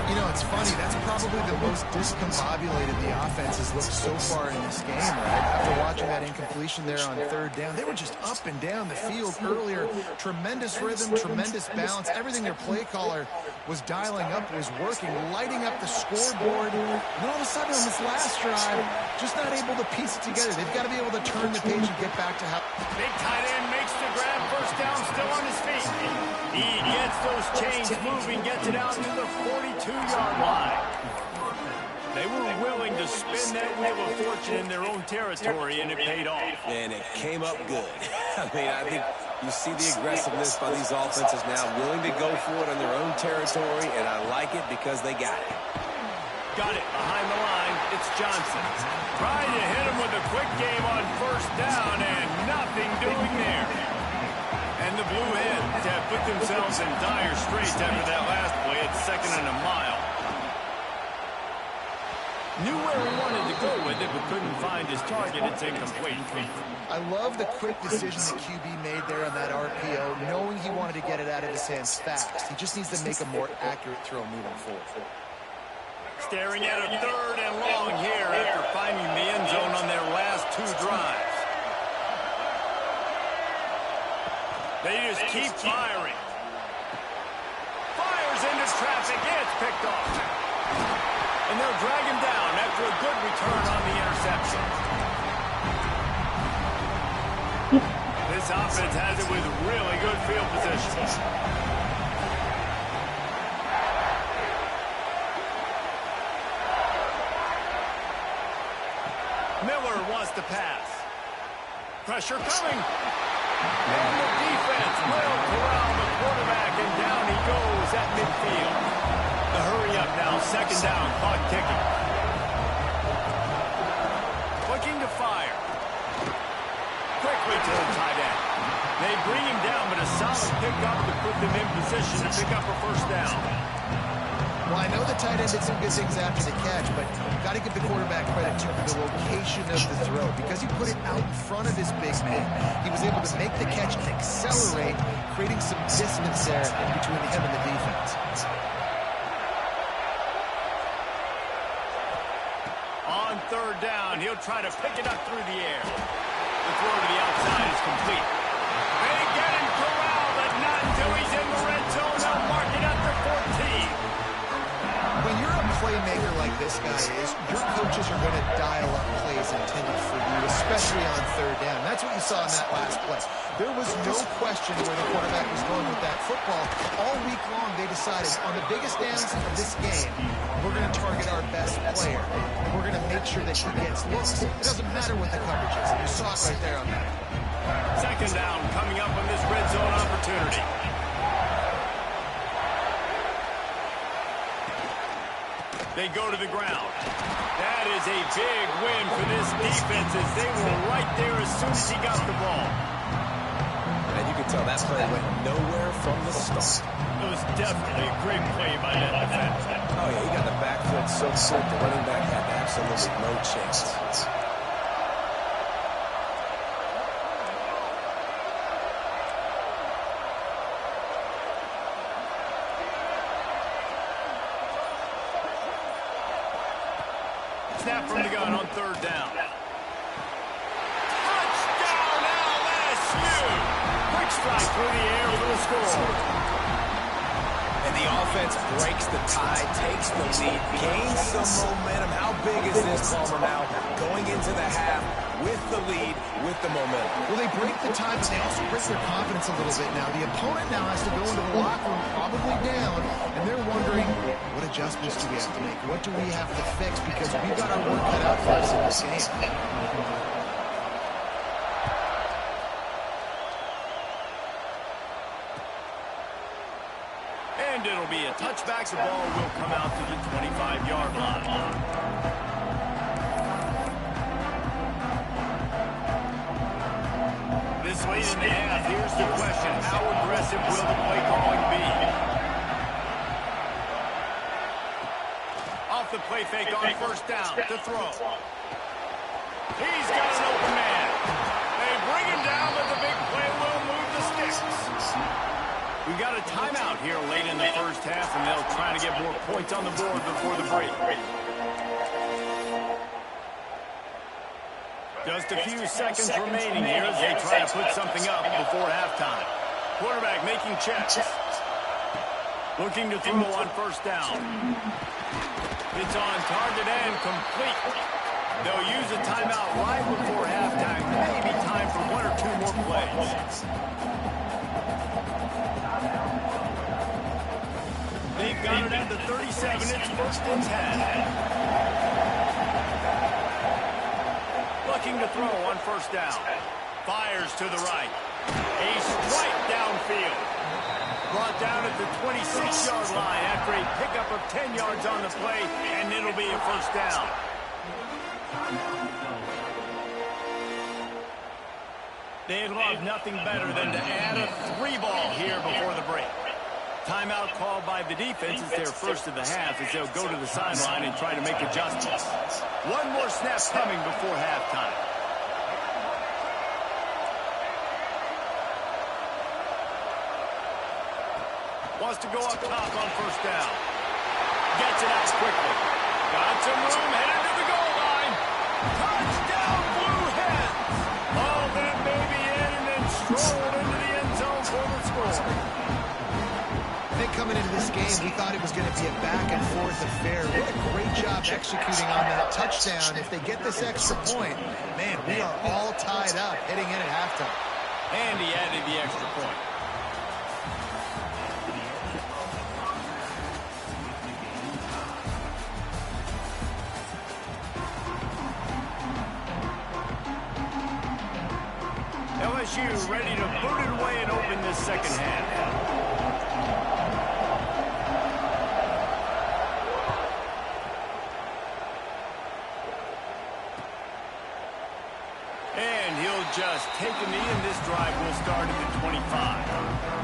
You know, it's funny. That's probably the most discombobulated the offense has looked so far in this game, right? After watching that incompletion there on 3rd down, they were just up and down the field earlier. Tremendous rhythm, tremendous balance. Everything their play caller was dialing up was working, lighting up the scoreboard. And all of a sudden on this last drive, just not able to piece it together. They've got to be able to turn the page and get back to how... Big tight end makes the grab. 1st down, still on his feet. He gets those chains moving, gets it out to the 42-yard line. They were willing to spin that wheel of fortune in their own territory, and it paid off. And it came up good. I mean, I think you see the aggressiveness by these offenses now, willing to go for it on their own territory, and I like it because they got it. Got it behind the line. It's Johnson. Trying to hit him with a quick game on 1st down, and nothing doing there. And the Blue Hens have put themselves in dire straits after that last play. It's 2nd and a mile. Knew where he wanted to go with it, but couldn't find his target. It's incomplete. I love the quick decision the QB made there on that RPO, knowing he wanted to get it out of his hands fast. He just needs to make a more accurate throw moving forward. Staring at a 3rd and long here after finding the end zone on their last 2 drives. They just keep firing. Fires into traffic. It's picked off. And they'll drag him down after a good return on the interception. This offense has it with really good field position. Miller wants to pass. Pressure coming. And the defense will corral the quarterback, and down he goes at midfield. The hurry up now, 2nd down, clock ticking. Looking to fire. Quickly to the tight pick up to put them in position to pick up a first down. Well, I know the tight end did some good things after the catch, but got to give the quarterback credit to the location of the throw. Because he put it out in front of his big man, he was able to make the catch and accelerate, creating some distance there in between him and the defense. On third down, he'll try to pick it up through the air. The throw to the outside is complete. They get him corralled, but not until he's in the red zone. They'll mark it at the 14. When you're a playmaker like this guy is, your coaches are going to dial up plays intended for you, especially on third down. That's what you saw in that last play. There was no question where the quarterback was going with that football. All week long, they decided on the biggest downs of this game, we're going to target our best player. And we're going to make sure that he gets looks. It doesn't matter what the coverage is. You saw it right there on that. Second down coming up on this red zone opportunity. They go to the ground. That is a big win for this defense as they were right there as soon as he got the ball. And you can tell that play went nowhere from the start. It was definitely a great play by that defense. Oh, yeah, he got the backfield so quick, the running back had absolutely no chance. Snap from the gun on third down. Touchdown, LSU! Quick strike through the air for the score. And the offense breaks the tie, takes the lead, gains some momentum. How big is this, Palmer, now? Going into the half with the lead, with the momentum. Well, they break the tie, but they also break their confidence a little bit now. The opponent now has to go into the locker room, probably down, and they're wondering, what adjustments do we have to make? What do we have to fix? Because we've got our work cut out for us in this game. And it'll be a touchback. The ball will come out to the 25-yard line. This late in the half, here's the question. How aggressive will the play calling be? Off the play fake on first down to throw. He's got an open man. They bring him down, but the big play will move the sticks. We've got a timeout here late in the first half, and they'll try to get more points on the board before the break. Just a few seconds remaining here as they try to put something up before halftime. Quarterback making checks. Looking to throw on first down. It's on target and complete. They'll use a timeout right before halftime. Maybe time for one or two more plays. They've got it at the 37. It's first and 10. Looking to throw on first down. Fires to the right. A strike downfield. Brought down at the 26-yard line after a pickup of 10 yards on the play, and it'll be a first down. They'd love nothing better than to add a 3-ball here before the break. Timeout called by the defense is their first of the half as they'll go to the sideline and try to make adjustments. One more snap coming before halftime. Wants to go up top on first down. Gets it out quickly. Got some room, headed to the goal line. Touchdown, Blue Hens! Oh, that baby in and then strolled into the end zone for the score. I think coming into this game, we thought it was going to be a back-and-forth affair. What a great job executing on that touchdown. If they get this extra point, man, we are all tied up heading in at halftime. And he added the extra point. LSU ready to boot it away and open this second half. And he'll just take a knee, and this drive will start at the 25.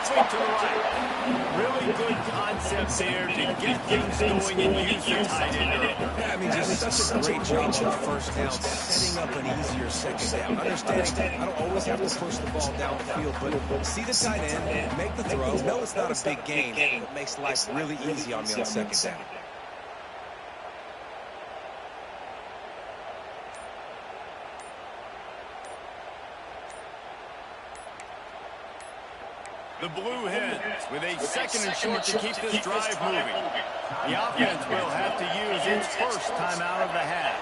swing to the right. Really good concept there to get things going and use the tight end early. Yeah, I mean, just such a great job on first down, setting up an easier second down. Understanding I don't always have to push the ball down the field, but see the tight end, make the throw. No, it's not a big gain, but it makes life really easy on me on second down. The Blue Hens with a second and short to keep this drive moving. The offense will have to use its first timeout of the half.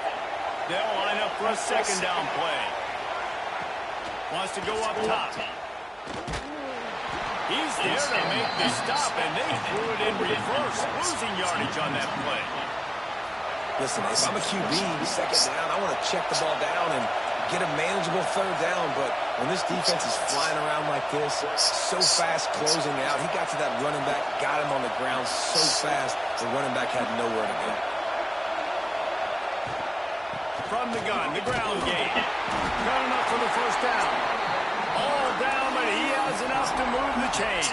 They'll line up for a second down play. Wants to go up top. He's there to make the stop, and they threw it in reverse, losing yardage on that play. Listen, if I'm a QB, second down, I want to check the ball down and get a manageable third down, but when this defense is flying around like this, so fast closing out, he got to that running back, got him on the ground so fast, the running back had nowhere to go. From the gun, the ground game. Got enough for the first down. All down, but he has enough to move the chains.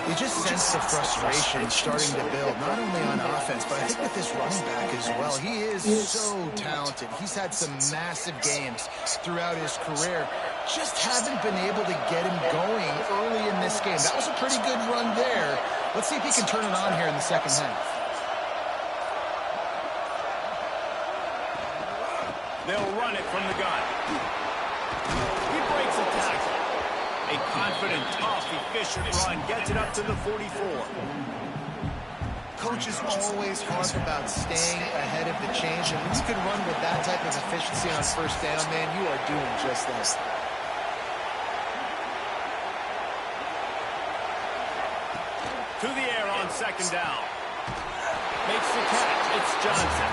You just sense the frustration starting to build, not only on offense, but I think with this running back as well. He is so talented. He's had some massive games throughout his career. Just haven't been able to get him going early in this game. That was a pretty good run there. Let's see if he can turn it on here in the second half. They'll run it from the gun. He breaks a tackle. A confident, tough, efficient run gets it up to the 44. Coach is always hard about staying ahead of the change, and when you can run with that type of efficiency on first down, man, you are doing just that. To the air on second down. Makes the catch. It's Johnson.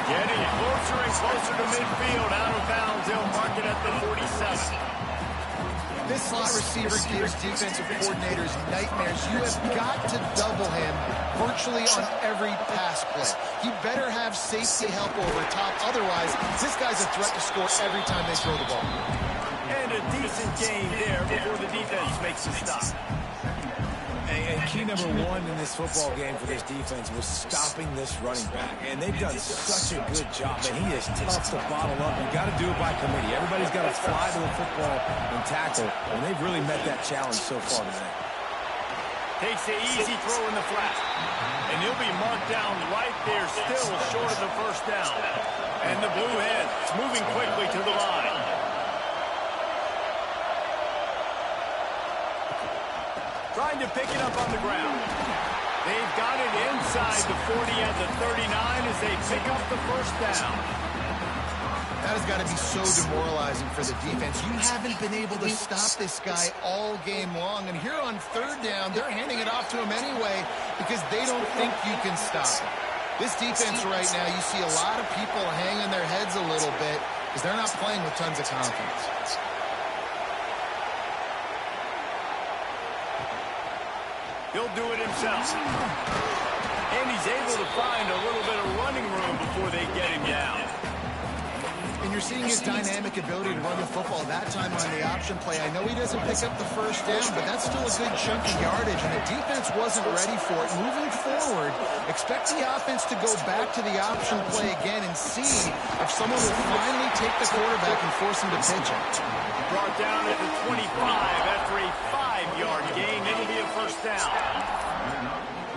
Getting closer and closer to midfield. Out of bounds. They'll mark it at the 47. This slot receiver gives defensive coordinators nightmares. You have got to double him virtually on every pass play. He better have safety help over top. Otherwise, this guy's a threat to score every time they throw the ball. And a decent game there before the defense makes a stop. And key number one in this football game for this defense was stopping this running back. And they've done such a good job. And he is tough to bottle up. You got to do it by committee. Everybody's got to fly to the football and tackle. And they've really met that challenge so far today. Takes the easy throw in the flat. And he'll be marked down right there, still short of the first down. And the Blue Hens moving quickly to the line. Trying to pick it up on the ground. They've got it inside the 40 at the 39 as they pick up the first down. That has got to be so demoralizing for the defense. You haven't been able to stop this guy all game long. And here on third down, they're handing it off to him anyway because they don't think you can stop him. This defense right now, you see a lot of people hanging their heads a little bit because they're not playing with tons of confidence. He'll do it himself. And he's able to find a little bit of running room before they get him down. And you're seeing his dynamic ability to run the football that time on the option play. I know he doesn't pick up the first down, but that's still a good chunk of yardage, and the defense wasn't ready for it. Moving forward, expect the offense to go back to the option play again and see if someone will finally take the quarterback and force him to pitch it. Brought down at the 25 after a 5-yard gain. It'll be a first down.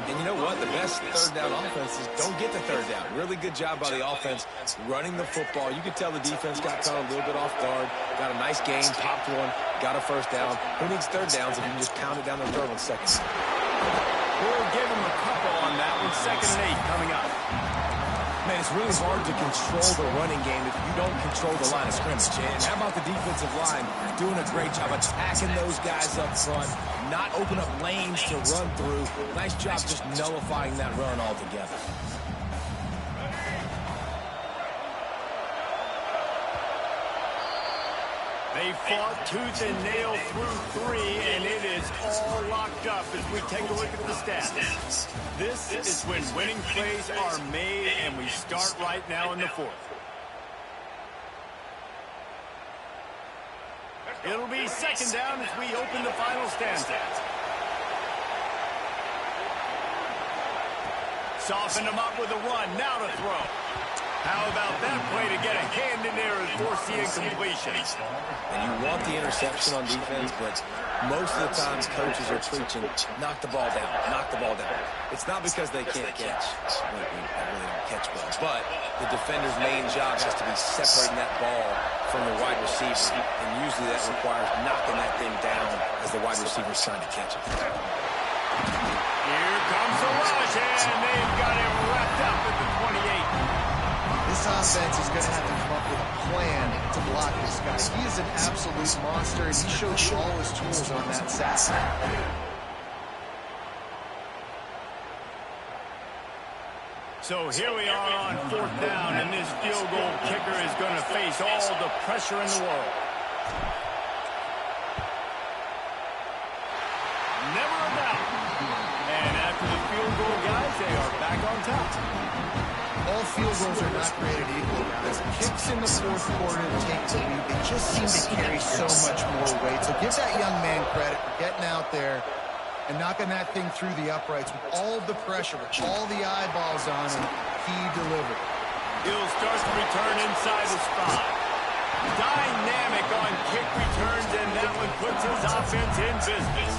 And you know what? The best third down offenses don't get the third down. Really good job by the offense running the football. You could tell the defense got caught a little bit off guard. Got a nice gain, popped one, got a first down. Who needs third downs if you can just pound it down the throat in seconds? We'll give him a couple on that one. 2nd and 8 coming up. Man, it's really hard to control the running game if you don't control the line of scrimmage. And how about the defensive line doing a great job attacking those guys up front, not open up lanes to run through. Nice job just nullifying that run altogether. They fought tooth and nail through 3, and it is all locked up as we take a look at the stats. This is when winning plays are made, and we start right now in the 4th. It'll be second down as we open the final stanza. Soften him up with a run. Now to throw. How about that play to get a hand in there and force the incompletion? And you want the interception on defense, but most of the times coaches are preaching, knock the ball down, knock the ball down. It's not because they can't catch. They really don't catch well. But the defender's main job has to be separating that ball from the wide receiver. And usually that requires knocking that thing down as the wide receiver's trying to catch it. Here comes the rush, and they've got him wrapped up at the 28. This offense is going to have to come up with a plan to block this guy. He is an absolute monster, and he showed you all his tools on that sack. So here we are on fourth down, and this field goal kicker is going to face all the pressure in the world. Never a doubt. And after the field goal, guys, they are back on top. All field goals are not created equal, guys. Kicks in the fourth quarter to take the lead, they just seem to carry so much more weight. So give that young man credit for getting out there and knocking that thing through the uprights with all of the pressure, with all the eyeballs on him. He delivered. He'll start to return inside the spot. Dynamic on kick returns, and that one puts his offense in business.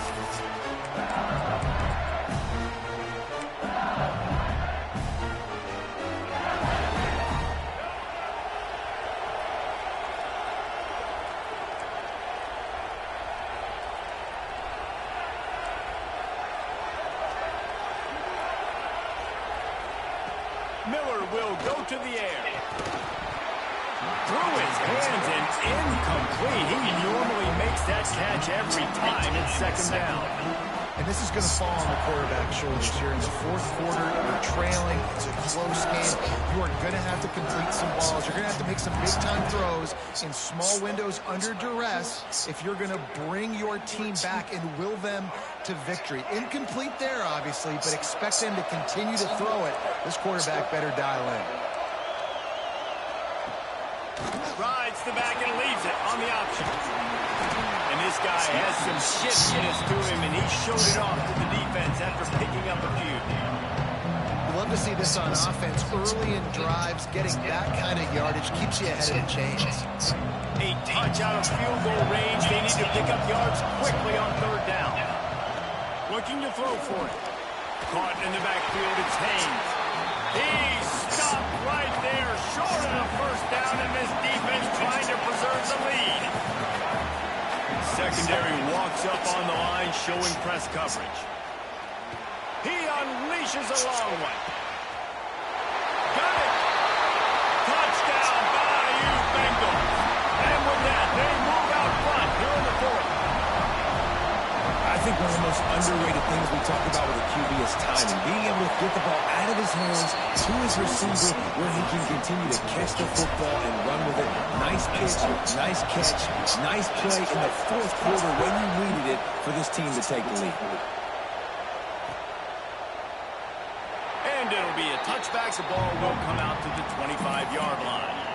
Miller will go to the air. Through his hands and incomplete. He normally makes that catch every time. It's second down. And this is going to fall on the quarterback's shoulders here in the fourth quarter. You're trailing. It's a close game. You are going to have to complete some balls. You're going to have to make some big-time throws in small windows under duress if you're going to bring your team back and will them to victory. Incomplete there, obviously, but expect them to continue to throw it. This quarterback better dial in. Rides the back and leaves it on the option. And this guy has some shiftiness to him, and he showed it off to the defense after picking up a few. We love to see this on offense. Early in drives, getting that kind of yardage keeps you ahead of the chains. A touch out of field goal range. They need to pick up yards quickly on third down. Looking to throw for it. Caught in the backfield, it's Haynes. He stopped right there, short of the first down, and this defense trying to preserve the lead. Secondary walks up on the line, showing press coverage. He unleashes a long one. Got it! Touchdown, Bayou Bengals. And with that, they move out front here in the fourth. I think one of the most underrated things we talk about with a QB is timing. Being able to get the ball out of his hands to his receiver where he can continue to catch the football and run with it. Nice pitch, nice catch, nice play in the fourth quarter when you needed it for this team to take the lead. And it'll be a touchback. The ball will come out to the 25-yard line.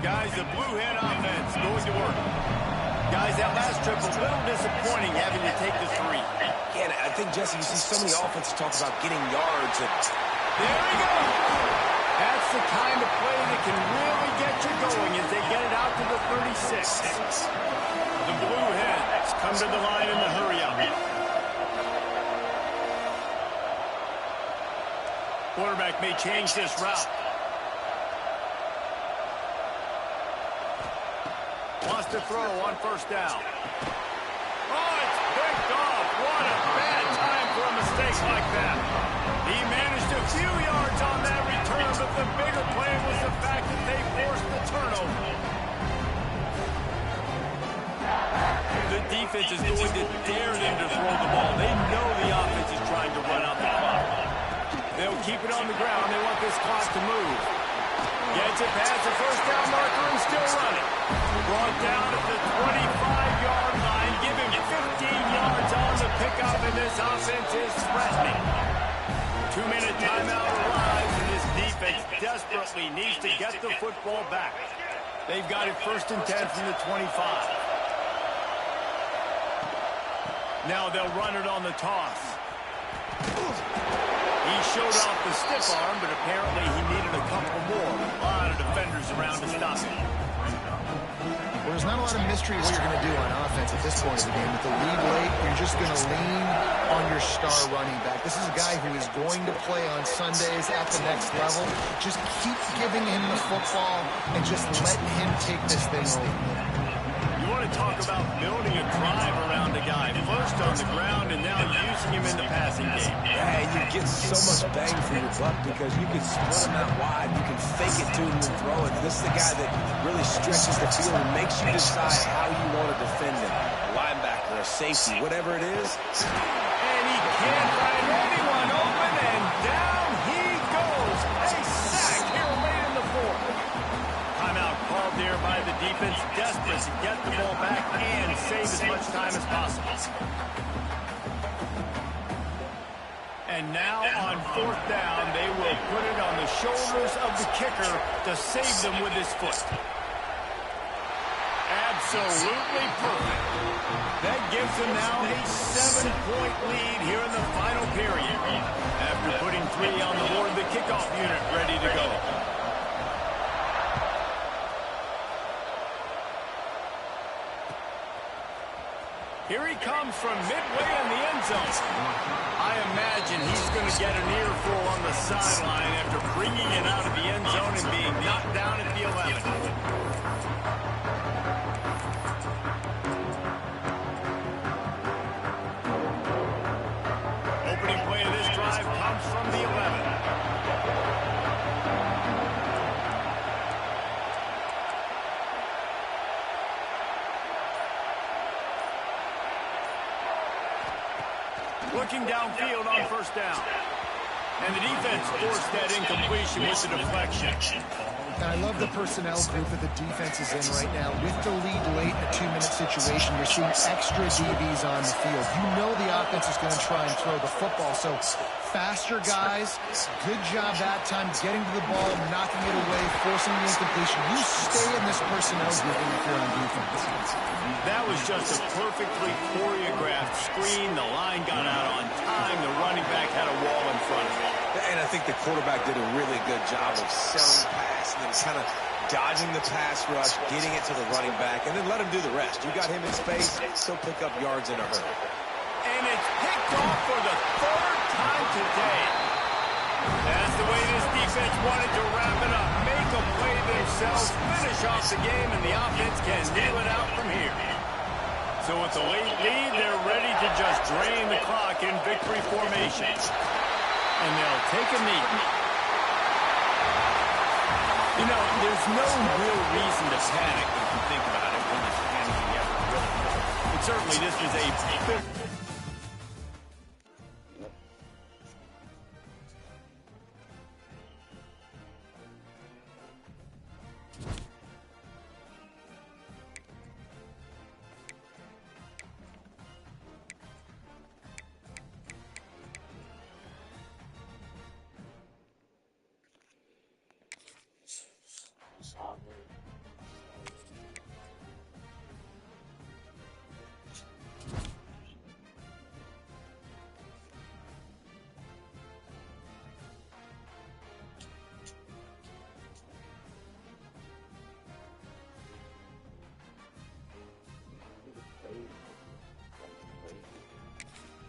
Guys, the Blue Hen offense going to work. Guys, that last trip was a little disappointing having to take the three. Yeah, I think, Jesse, you see so many offenses talk about getting yards. There we go. That's the kind of play that can really get you going as they get it out to the 36. The Blue Hens come to the line in the hurry-up. Quarterback may change this route. Wants to throw on first down. Oh, it's picked off. What a bad time for a mistake like that. He managed a few yards on that return, but the bigger play was the fact that they forced the turnover. The defense is going to dare them to throw the ball. They know the offense is trying to run out the clock. They'll keep it on the ground. They want this clock to move. Gets it past the first down marker and still running. Brought down at the 25-yard line. Give him 15 yards on the pickup, and this offense is threatening. 2-minute timeout arrives, and this defense desperately needs to get the football back. They've got it 1st and 10 from the 25. Now they'll run it on the toss. He showed off the stiff arm, but apparently he needed a couple more. A lot of defenders around to stop him. Well, there's not a lot of mystery what you're going to do on offense at this point of the game. With the lead late, you're just going to lean on your star running back. This is a guy who is going to play on Sundays at the next level. Just keep giving him the football and just let him take this thing over. You want to talk about building a drive around a guy. First on the ground and now using him in the passing game. Yeah, you get so much bang for your buck because you can split him out wide. You can fake it to him and throw it. This is the guy that really stretches the field and makes you decide how you want to defend him. A linebacker, a safety, whatever it is. And he can't find anyone open, and down he goes. A sack here late in the 4th. Timeout called there by the defense, desperate to get the ball back and save as much time as possible. And now on 4th down, they will put it on the shoulders of the kicker to save them with his foot. Absolutely perfect. That gives them now a 7-point lead here in the final period. After putting 3 on the board, the kickoff unit ready to go. Here he comes from midway in the end zone. I imagine he's going to get an earful on the sideline after bringing it out of the end zone and being knocked down at the 11. Opening play of this drive comes from the 11. Looking downfield on 1st down. And the defense forced that incompletion with the deflection. And I love the personnel group that the defense is in right now. With the lead late in a 2-minute situation, you're seeing extra DBs on the field. You know the offense is going to try and throw the football. So faster guys, good job that time getting to the ball, knocking it away, forcing the incompletion. You stay in this personnel group if you're on defense. That was just a perfectly choreographed screen. The line got out on time. The running back had a wall in front of him. And I think the quarterback did a really good job of selling pass and then kind of dodging the pass rush, getting it to the running back, and then let him do the rest. You got him in space, he'll pick up yards in a hurry. And it's picked off for the 3rd time today. That's the way this defense wanted to wrap it up. Make a play themselves, finish off the game, and the offense can nail it out from here. So with the late lead, they're ready to just drain the clock in victory formation. And they'll take a knee. You know, there's no real reason to panic if you think about it when this panicking ever really. But certainly this was a...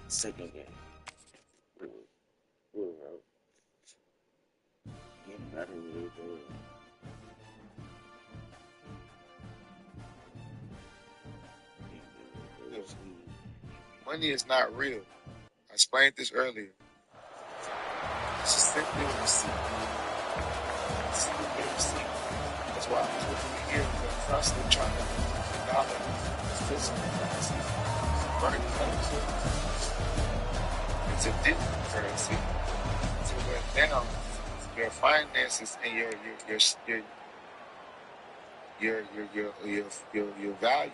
Second game. We're getting better really good. Money is not real. I explained this earlier. It's just simply a receipt. It's simply a receipt. That's why I was looking here because I'm constantly trying to dollar this physical currency. Right? It's a different currency. It went down your finances and your value.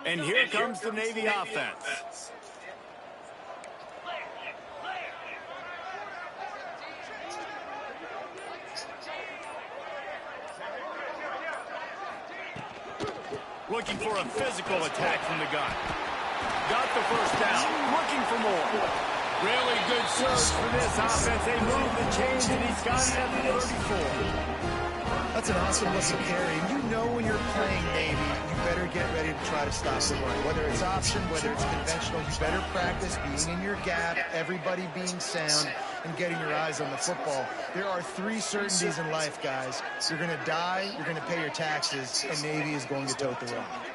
And here comes the Navy offense. Looking for a physical attack from the gun. Got the first down. Looking for more. Really good surge for this offense. They move the chains, and he's got it at the 34. That's an awesome looking carry. You know when you're playing Navy, you better get ready to try to stop the run. Whether it's option, whether it's conventional, you better practice being in your gap, everybody being sound, and getting your eyes on the football. There are 3 certainties in life, guys. You're going to die, you're going to pay your taxes, and Navy is going to tote the rock.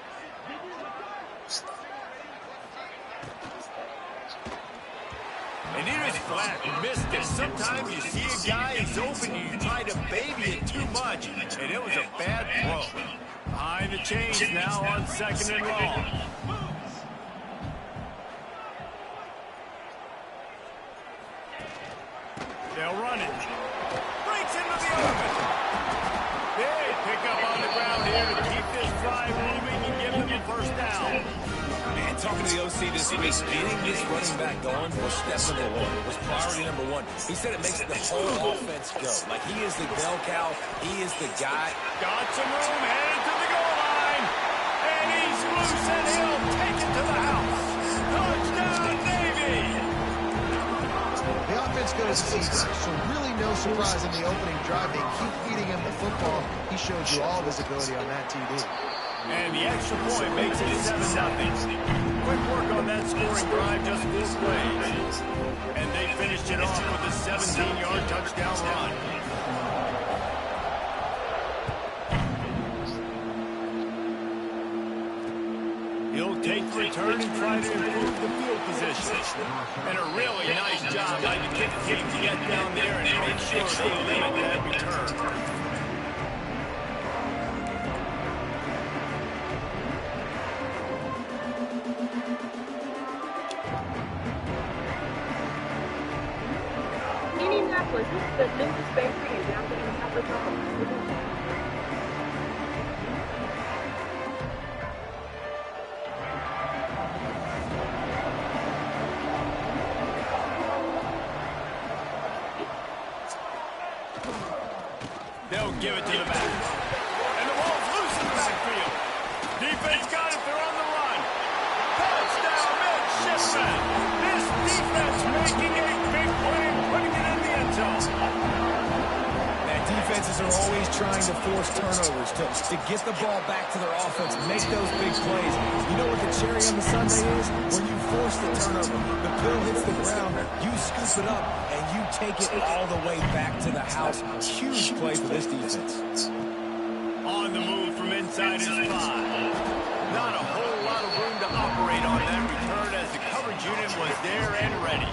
And he was flat, missed it. Sometimes you see a guy, he's open, you try to baby it too much, and it was a bad throw. Behind the chains now on 2nd and long. They'll run it. Breaks into the open. They pick up on the ground here to keep this drive moving and give them the first down. Man, talking to the OC this week, getting this running back going was step number 1, was priority number 1. He said it makes the whole offense go. Like, he is the bell cow, he is the guy. Got some room, headed to the goal line. And he's loose, and he'll take it to the house. Touchdown, Navy! The offense goes to ZIGGY, so really no surprise in the opening drive. They keep feeding him the football. He showed you all visibility on that TD. And the extra point makes it 7-0. Quick work on that scoring drive, just 4 plays. And they finished it off with a 17-yard touchdown run. He'll take the return and try to improve the field position. And a really nice job by the kick team to get down there and make sure they limit that return. Indianapolis, this is the newest bakery in downtown South. They'll give it to the back. And the ball's loose in the backfield. Defense got it. They're on the run. Touchdown, midshipman. This defense making a big play and putting it in the end zone. Man, defenses are always trying to force turnovers to get the ball back to their offense, make those big plays. You know what the cherry on the sundae is? When you force the turnover, the pill hits the ground, you scoop it up, and you take it all the way back to the house. Huge play for this defense. On the move from inside his 5. Not a whole lot of room to operate on that return as the coverage unit was there and ready.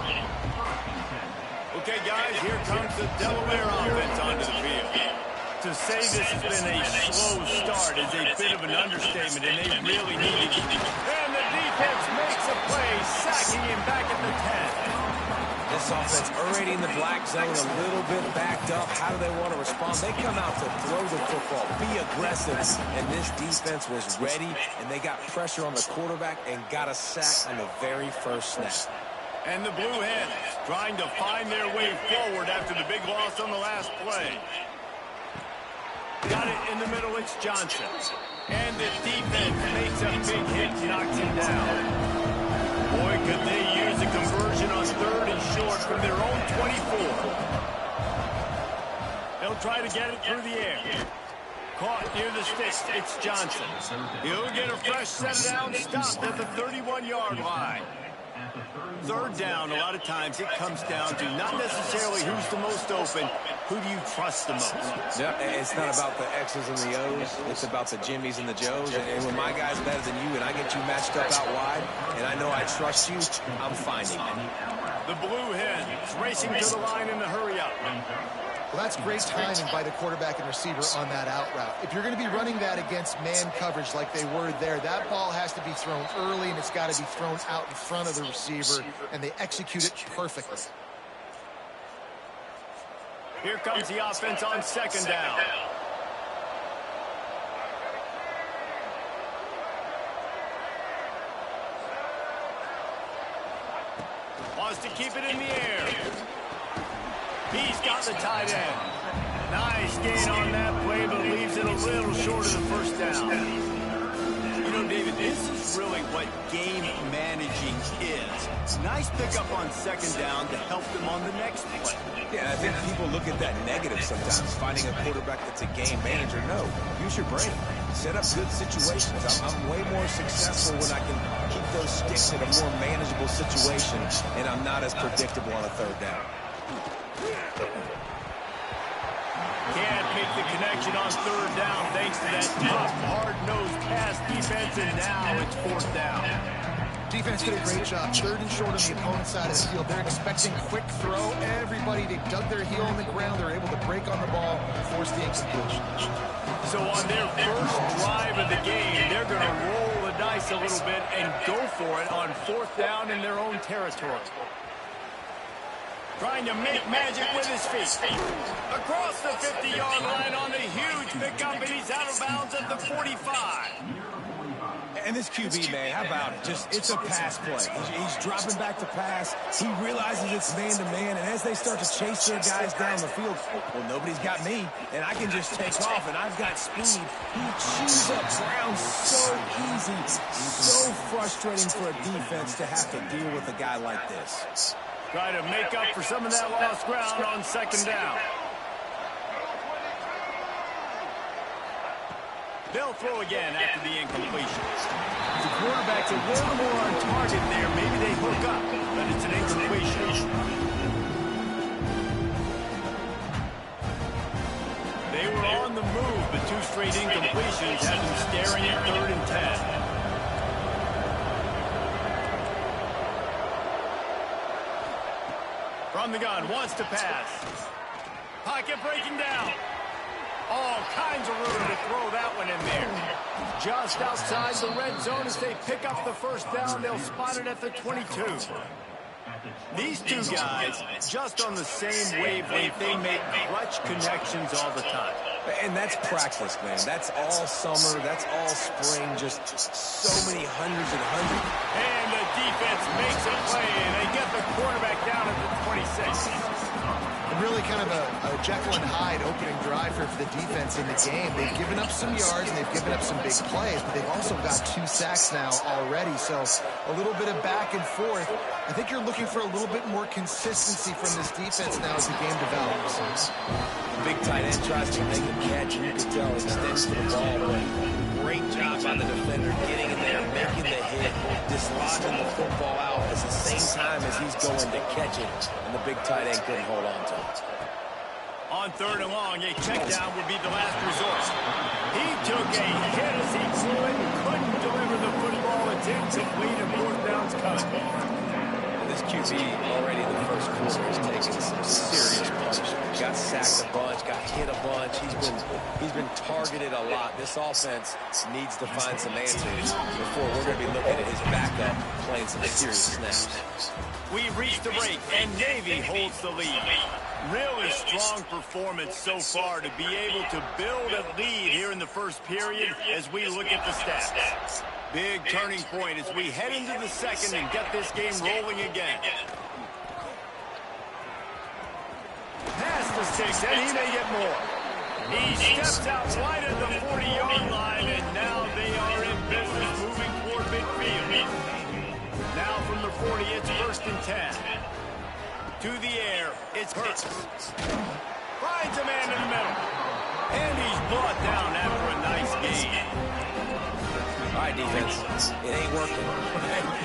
Okay, guys, here comes the Delaware offense onto the field. To say this has been a slow start is a bit of an understatement, and they really needed it. And the defense makes a play, sacking him back at the 10. This offense already in the black zone, a little bit backed up. How do they want to respond? They come out to throw the football, be aggressive, and this defense was ready, and they got pressure on the quarterback and got a sack on the very first snap. And the Blue Hens trying to find their way forward after the big loss on the last play. Got it in the middle, it's Johnson. And the defense makes a big hit, knocks him down. Boy, could they use a conversion on 3rd and short from their own 24. They'll try to get it through the air. Caught near the sticks, it's Johnson. He'll get a fresh set down, stopped at the 31-yard line. 3rd down, a lot of times it comes down to not necessarily who's the most open, who do you trust the most? Yeah, it's not about the X's and the O's. It's about the Jimmys and the Joes. And when my guy's better than you and I get you matched up out wide and I know I trust you, I'm finding it. The Blue Hens racing to the line in the hurry-up. Well, that's great timing by the quarterback and receiver on that out route. If you're going to be running that against man coverage like they were there, that ball has to be thrown early, and it's got to be thrown out in front of the receiver, and they execute it perfectly. Here comes the offense on second down. Wants to keep it in the air. He's got the tight end. Nice gain on that play, but leaves it a little short of the first down. You know, David, this is really what game managing is. Nice pickup on second down to help them on the next play. Yeah, I think people look at that negative sometimes, finding a quarterback that's a game manager. No, use your brain. Set up good situations. I'm way more successful when I can keep those sticks in a more manageable situation, and I'm not as predictable on a third down. Can't make the connection on third down thanks to that tough, hard-nosed pass defense, and now it's fourth down. Defense did a great job. Third and short on the opponent's side of the field. They're expecting quick throw. Everybody, they dug their heel on the ground. They're able to break on the ball and force the incompletion. So on their first drive of the game, they're going to roll the dice a little bit and go for it on fourth down in their own territory. Trying to make magic with his feet. Across the 50-yard line on a huge pickup, and he's out of bounds at the 45. And this QB, man, how about it? It's a pass play. He's dropping back to pass. He realizes it's man-to-man, and as they start to chase their guys down the field, well, nobody's got me, and I can just take off, and I've got speed. He chews up ground so easy. So frustrating for a defense to have to deal with a guy like this. Try to make up for some of that lost ground on second down. They'll throw again after the incompletion. The quarterback's a little more on target there. Maybe they hook up, but it's an incompletion. They were on the move, but two straight incompletions had them staring at 3rd and 10. From the gun, wants to pass. Pocket breaking down. All kinds of room to throw that one in there. Just outside the red zone as they pick up the first down. They'll spot it at the 22. These two guys, just on the same wavelength, they make clutch connections all the time. And that's practice, man. That's all summer. That's all spring. Just so many hundreds and hundreds. And the defense makes a play, and they get the quarterback down at the 26. And really kind of a Jekyll and Hyde opening drive for the defense in the game. They've given up some yards, and they've given up some big plays, but they've also got 2 sacks now already. So a little bit of back and forth. I think you're looking for a little bit more consistency from this defense now as the game develops. Big tight end tries to make a catch, and you can tell he extends to the ball, but great job by the defender getting in there, making the hit, dislodging the football out at the same time as he's going to catch it, and the big tight end couldn't hold on to it. On 3rd and long, a check down would be the last resort. He took a hit as he threw it and couldn't deliver the football. It's incomplete, and 4th down's coming. This QB already in the first quarter has taken some serious punishment. Got sacked a bunch, got hit a bunch. He's been targeted a lot. This offense needs to find some answers before we're going to be looking at his backup playing some serious snaps. We reach the break, and Navy holds the lead. Really strong performance so far to be able to build a lead here in the first period as we look at the stats. Big turning point as we head into the second and get this game rolling again. Past the sticks, and he may get more. He steps out wide at the 40-yard line, and now they are in business moving toward midfield. Now from the 40, it's 1st and 10. To the air, it's Hurts. Finds a man in the middle. And he's brought down after a nice gain. All right, defense, it ain't working.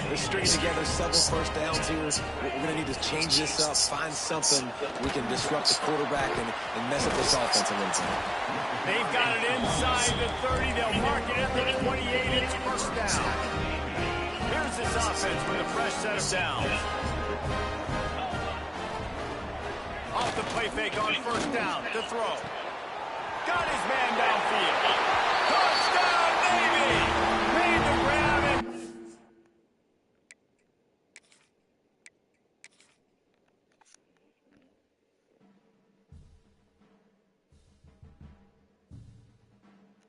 They're stringing together several first downs here. We're going to need to change this up, find something we can disrupt the quarterback and mess up this offense a little bit. They've got it inside the 30. They'll mark it at the 28. It's 1st down. Here's this offense with a fresh set of downs. play fake on first down to throw. Got his man downfield. Touchdown, baby! Made the grab it.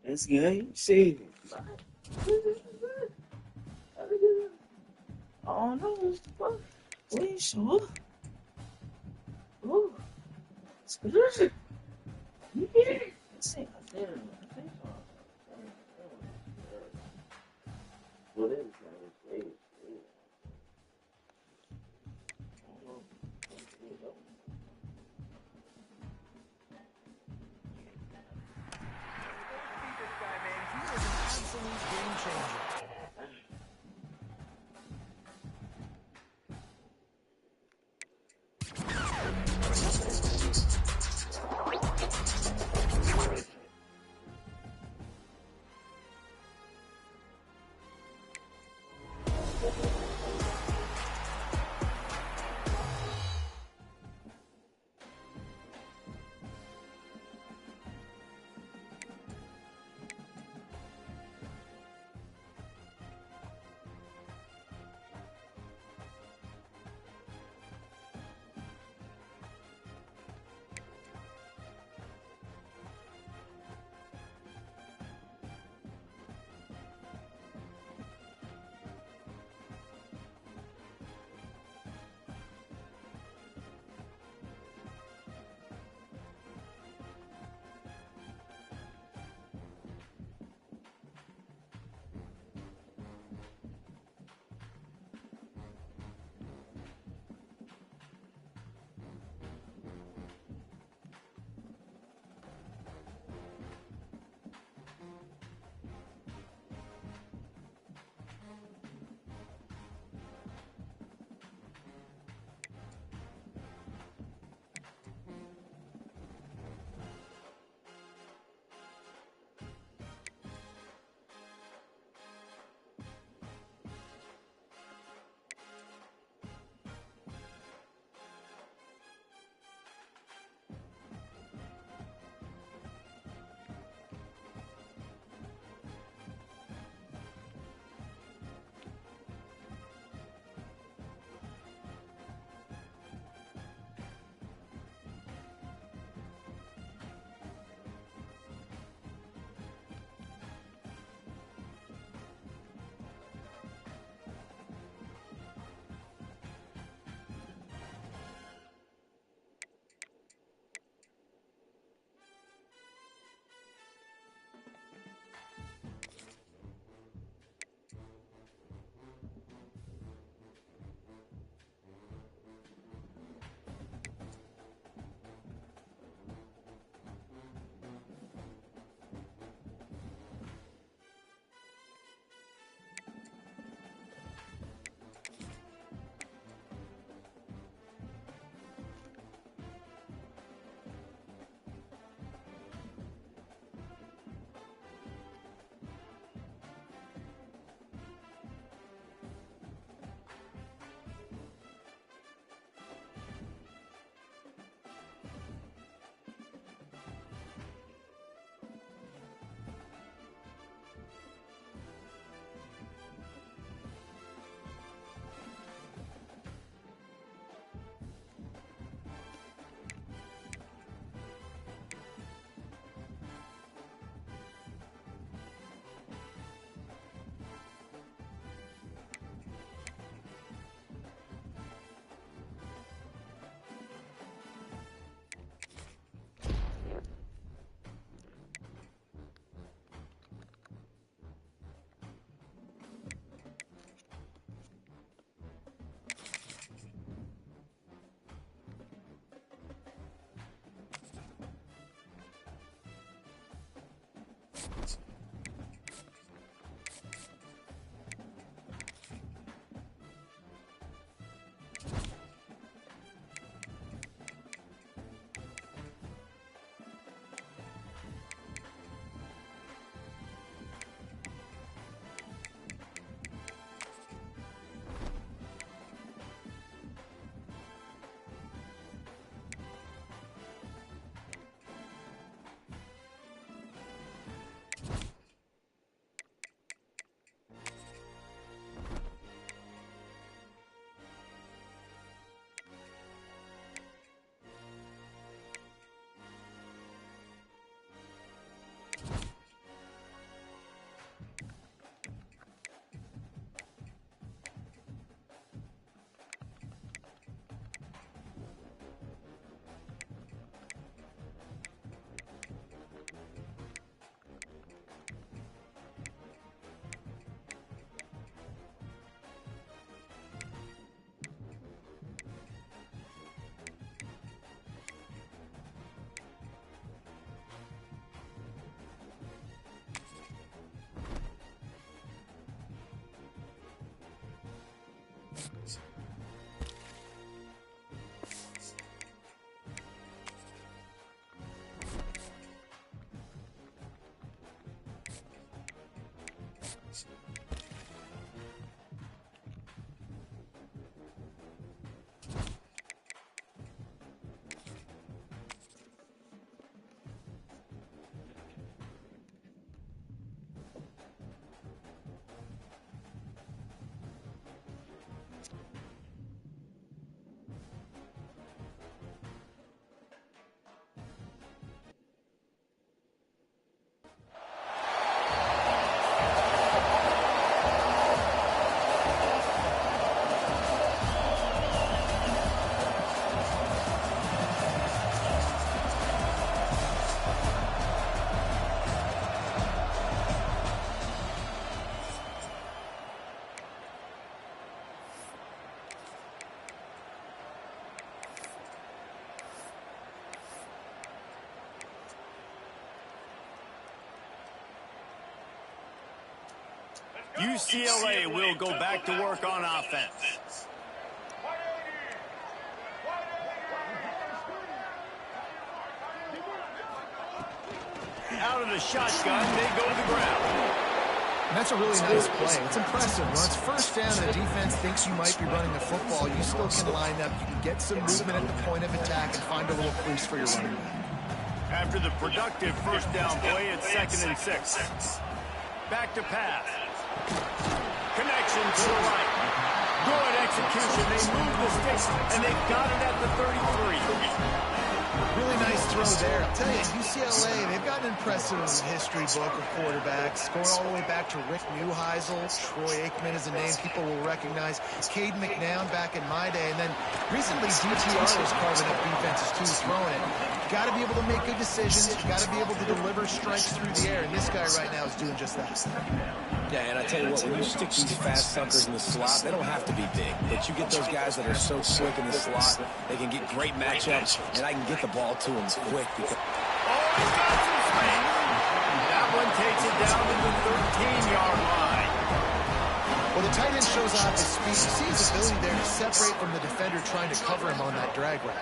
That's good. See. Oh no, we ain't sure. Oh, it's good. You get it? Let's see. I think so. What is it? Absolute game changer. UCLA will go back to work on offense. Out of the shotgun, they go to the ground. And that's a really nice play. It's impressive. When it's first down and the defense thinks you might be running the football, you still can line up. You can get some movement at the point of attack and find a little crease for your running back. After the productive first down play, it's 2nd and 6. Back to pass. Connection to the right. Good execution. They move the sticks, and they've got it at the 33. Really nice throw there. I'll tell you, UCLA, they've got an impressive history book of quarterbacks. Going all the way back to Rick Neuheisel. Troy Aikman is a name people will recognize. Caden McNown back in my day. And then recently, DTR was carving up defenses too, throwing it. You got to be able to make good decisions. You got to be able to deliver strikes through the air. And this guy right now is doing just that. Yeah, and I tell you what, when you stick these fast suckers in the slot, they don't have to be big. But you get those guys that are so quick in the slot, they can get great matchups, and I can get the ball to them quick. Oh, he's got some space. That one takes it down to the 13-yard line. Well, the tight end shows off his speed. You see his ability there to separate from the defender trying to cover him on that drag route.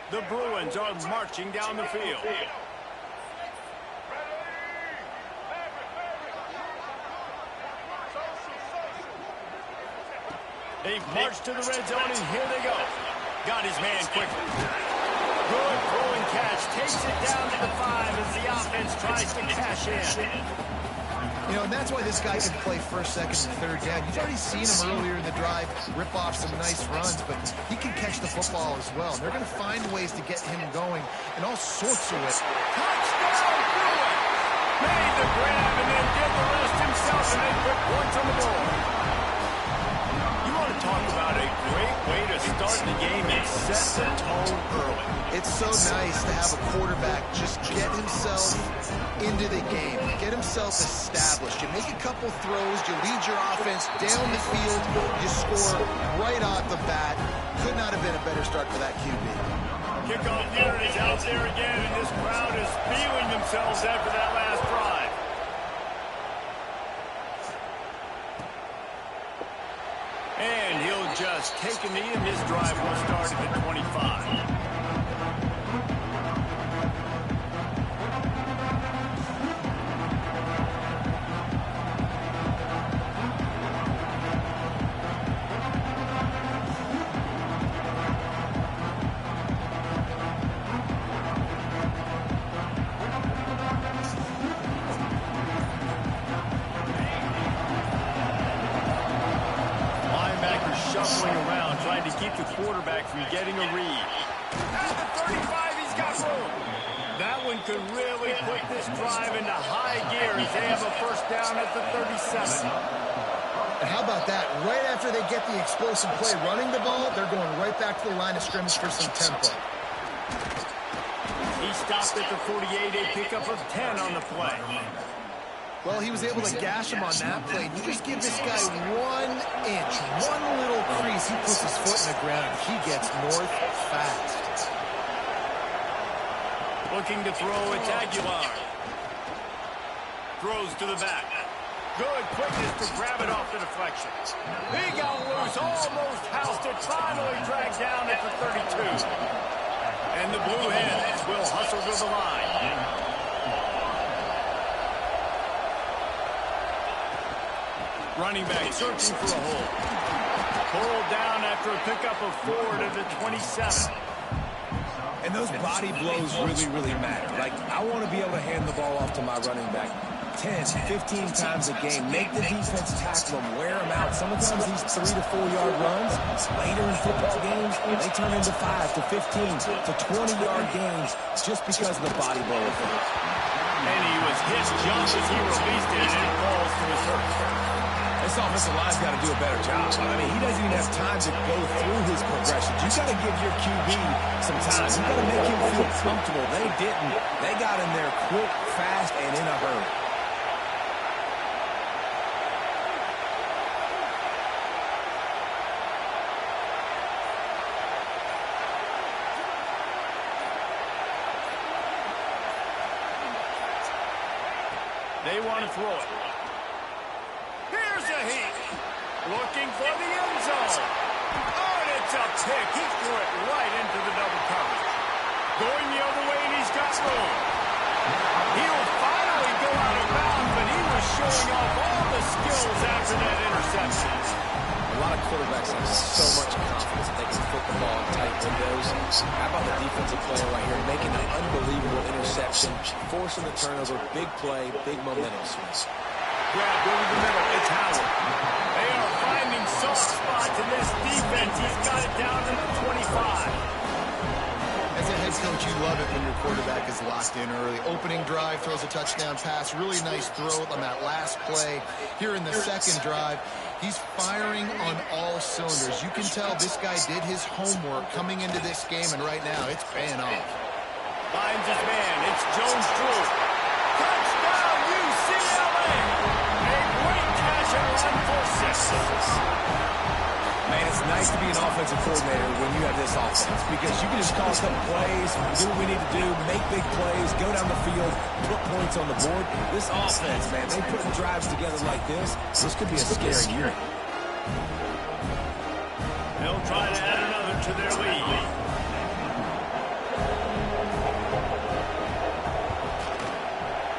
The Bruins are marching down the field. They've marched to the red zone, and here they go. Got his man quickly. Good throwing catch. Takes it down to the 5 as the offense tries to cash in. You know, and that's why this guy can play first, second, and third down. You've already seen him earlier in the drive rip off some nice runs, but he can catch the football as well. And they're going to find ways to get him going in all sorts of ways. Touchdown, Bruins! Made the grab and then did the rest himself, and they put points on the board. Talk about a great way to start the game and set the tone early. It's so nice to have a quarterback just get himself into the game, get himself established. You make a couple throws, you lead your offense down the field, you score right off the bat. Could not have been a better start for that QB. Kickoff unit is out there again, and this crowd is feeling themselves after that last drive. And he'll just take a knee, and this drive will start at the 25. Shuffling around, trying to keep the quarterback from getting a read. At the 35, he's got room. That one could really put this drive into high gear as they have a first down at the 37. And how about that? Right after they get the explosive play running the ball, they're going right back to the line of scrimmage for some tempo. He stopped at the 48, a pickup of 10 on the play. Well, he was able to gash him on that play. You just give this guy 1 inch, one little crease, he puts his foot in the ground, and he gets north fast. Looking to throw, it's Aguilar. Throws to the back. Good quickness to grab it off the deflection. He got loose, almost housed it, finally dragged down at the 32. And the Blue Hens will hustle to the line. Running back searching for a hole. Pulled down after a pickup of 4 to the 27. And those body blows really, really matter. Like, I want to be able to hand the ball off to my running back 10, 15 times a game. Make the defense tackle him, wear him out. Sometimes these 3 to 4 yard runs, later in football games, they turn into 5 to 15 to 20 yard gains just because of the body blow effect. And he was hit just as he released it, and it falls to his hurt. This offensive line's got to do a better job. I mean, he doesn't even have time to go through his progressions. You got to give your QB some time. You got to make him feel comfortable. They didn't. They got in there quick, fast, and in a hurry. They want to throw it. Here's a heat. Looking for the end zone. Oh, and it's a pick. He threw it right into the double coverage. Going the other way, and he's got room. He'll finally go out of bounds, but he was showing off all the skills after that interception. A lot of quarterbacks have so much confidence that they can flip the ball in tight windows. How about the defensive player right here making an unbelievable interception, forcing the turnover, big play, big momentum swing. Grabbed over the middle. It's Howard. They are finding soft spots in this defense. He's got it down to the 25. As a head coach, you love it when your quarterback is locked in early. Opening drive, throws a touchdown pass. Really nice throw on that last play. Here in the second drive, he's firing on all cylinders. You can tell this guy did his homework coming into this game, and right now it's paying off. Finds his man. It's Jones-Drew. Touchdown, UCLA! A great catch and run for 6. Man, it's nice to be an offensive coordinator when you have this offense because you can just call a couple plays, do what we need to do, make big plays, go down the field, put points on the board. This offense, man, they put drives together like this. This could be a scary year. They'll try to add another to their lead.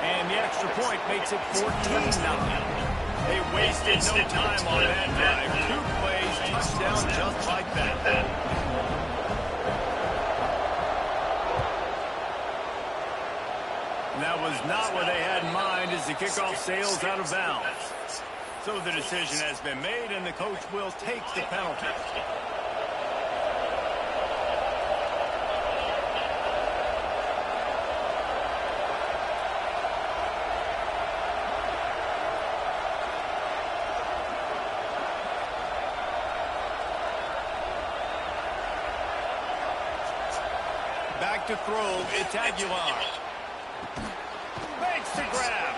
And the extra point makes it 14-0. They wasted no time on that drive. 2 plays, touchdown just like that. And that was not what they had in mind as the kickoff sails out of bounds. So the decision has been made, and the coach will take the penalty. Back to throw, it's Aguilar. Makes the grab.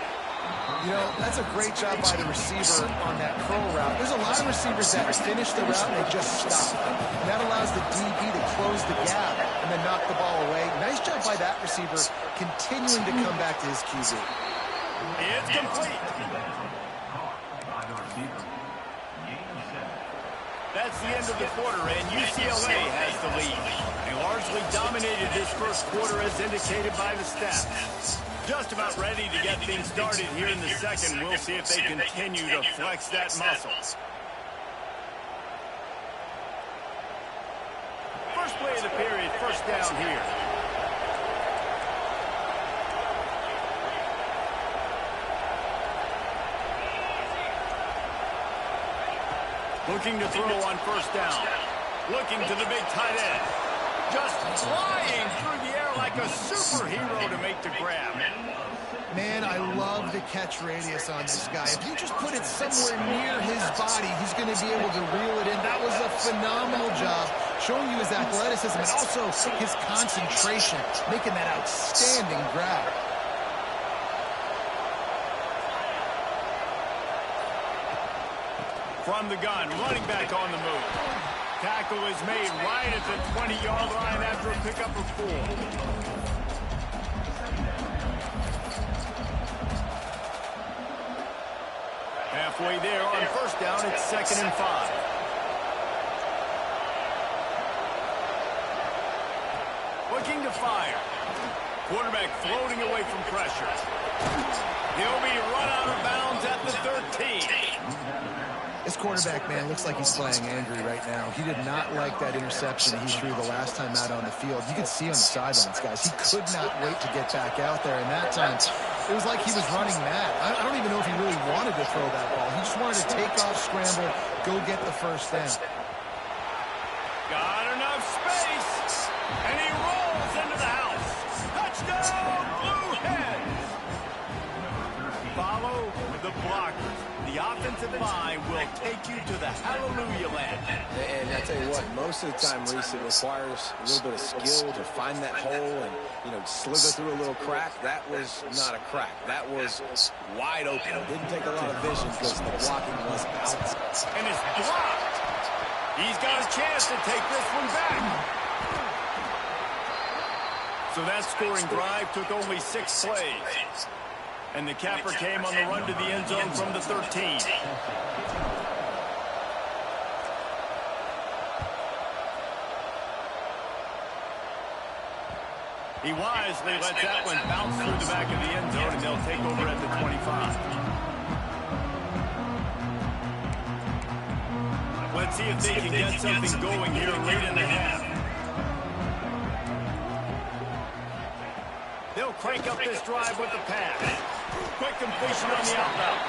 You know, that's a great job by the receiver on that curl route. There's a lot of receivers that finish the route and they just stop. And that allows the DB to close the gap and then knock the ball away. Nice job by that receiver continuing to come back to his QB. It's complete. That's the end of the quarter, and UCLA has the lead. They largely dominated this first quarter as indicated by the stats. Just about ready to get things started here in the second. We'll see if they continue to flex that muscle. First play of the period, first down here. Looking to throw on first down. Looking to the big tight end. Just flying through the air like a superhero to make the grab. Man, I love the catch radius on this guy. If you just put it somewhere near his body, he's going to be able to reel it in. That was a phenomenal job, showing you his athleticism and also his concentration, making that outstanding grab. From the gun, running back on the move. Tackle is made right at the 20-yard line after a pickup of 4. halfway there on first down. It's 2nd and 5. Looking to fire. Quarterback floating away from pressure. He'll be run out of bounds at the 13. This quarterback, man, looks like he's playing angry right now. He did not like that interception he threw the last time out on the field. You could see on the sidelines, guys. He could not wait to get back out there. And that time, it was like he was running mad. I don't even know if he really wanted to throw that ball. He just wanted to take off, scramble, go get the first down. Got enough space, and he rolls into the house. Touchdown, Blue Hens! Follow the blockers. The offensive line will take you to the hallelujah land. And I tell you what, most of the time, Reese, it requires a little bit of skill to find that hole and, you know, slither through a little crack. That was not a crack. That was wide open. It didn't take a lot of vision because the blocking was out. And it's blocked. He's got a chance to take this one back. So that scoring drive took only 6 plays. And the capper came on the run to the end zone from the 13. He wisely lets that one bounce through the back of the end zone, and they'll take over at the 25. Let's see if they can get something going here late in the half. They'll crank up this drive with the pass. Quick completion on the outroute.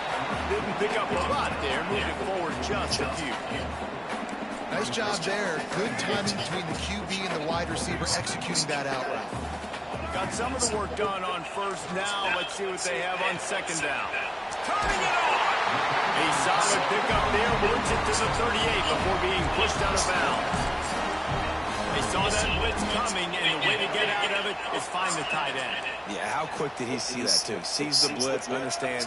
Didn't pick up a lot there. Moved it forward just a few. Nice job there. Good timing between the QB and the wide receiver executing that out route. Got some of the work done on first down. Let's see what they have on 2nd down. Turning it on. A solid pickup there. Works it to the 38 before being pushed out of bounds. They saw that blitz coming, and the way to get out of it is find the tight end. Yeah, how quick did he see that, too? Sees the blitz, understands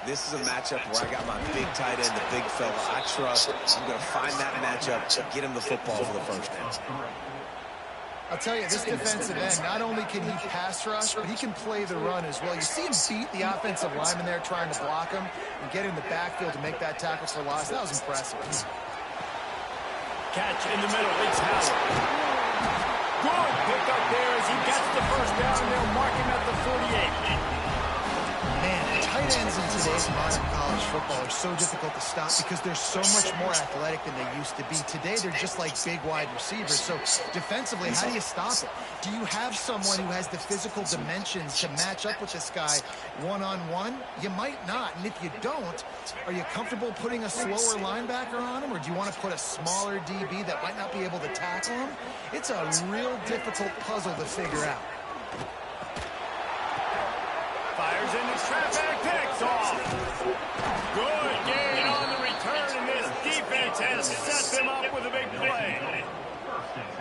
this is a matchup where I got my big tight end, the big fella. I trust. I'm going to find that matchup, get him the football for the first down. I'll tell you, this defensive end, not only can he pass rush, but he can play the run as well. You see him beat the offensive lineman there trying to block him and get in the backfield to make that tackle for loss. That was impressive. Catch in the middle. It's Howard. Good pickup there as he gets the first down, and they'll mark him at the 48. Man, tight ends in today's modern college football are so difficult to stop because they're so much more athletic than they used to be. Today, they're just like big wide receivers. So defensively, how do you stop it? Do you have someone who has the physical dimensions to match up with this guy one-on-one? You might not. And if you don't, are you comfortable putting a slower linebacker on him? Or do you want to put a smaller DB that might not be able to tackle him? It's a real difficult puzzle to figure out. Fires into traffic, picks off. Good gain on the return, and this defense has set them up with a big play.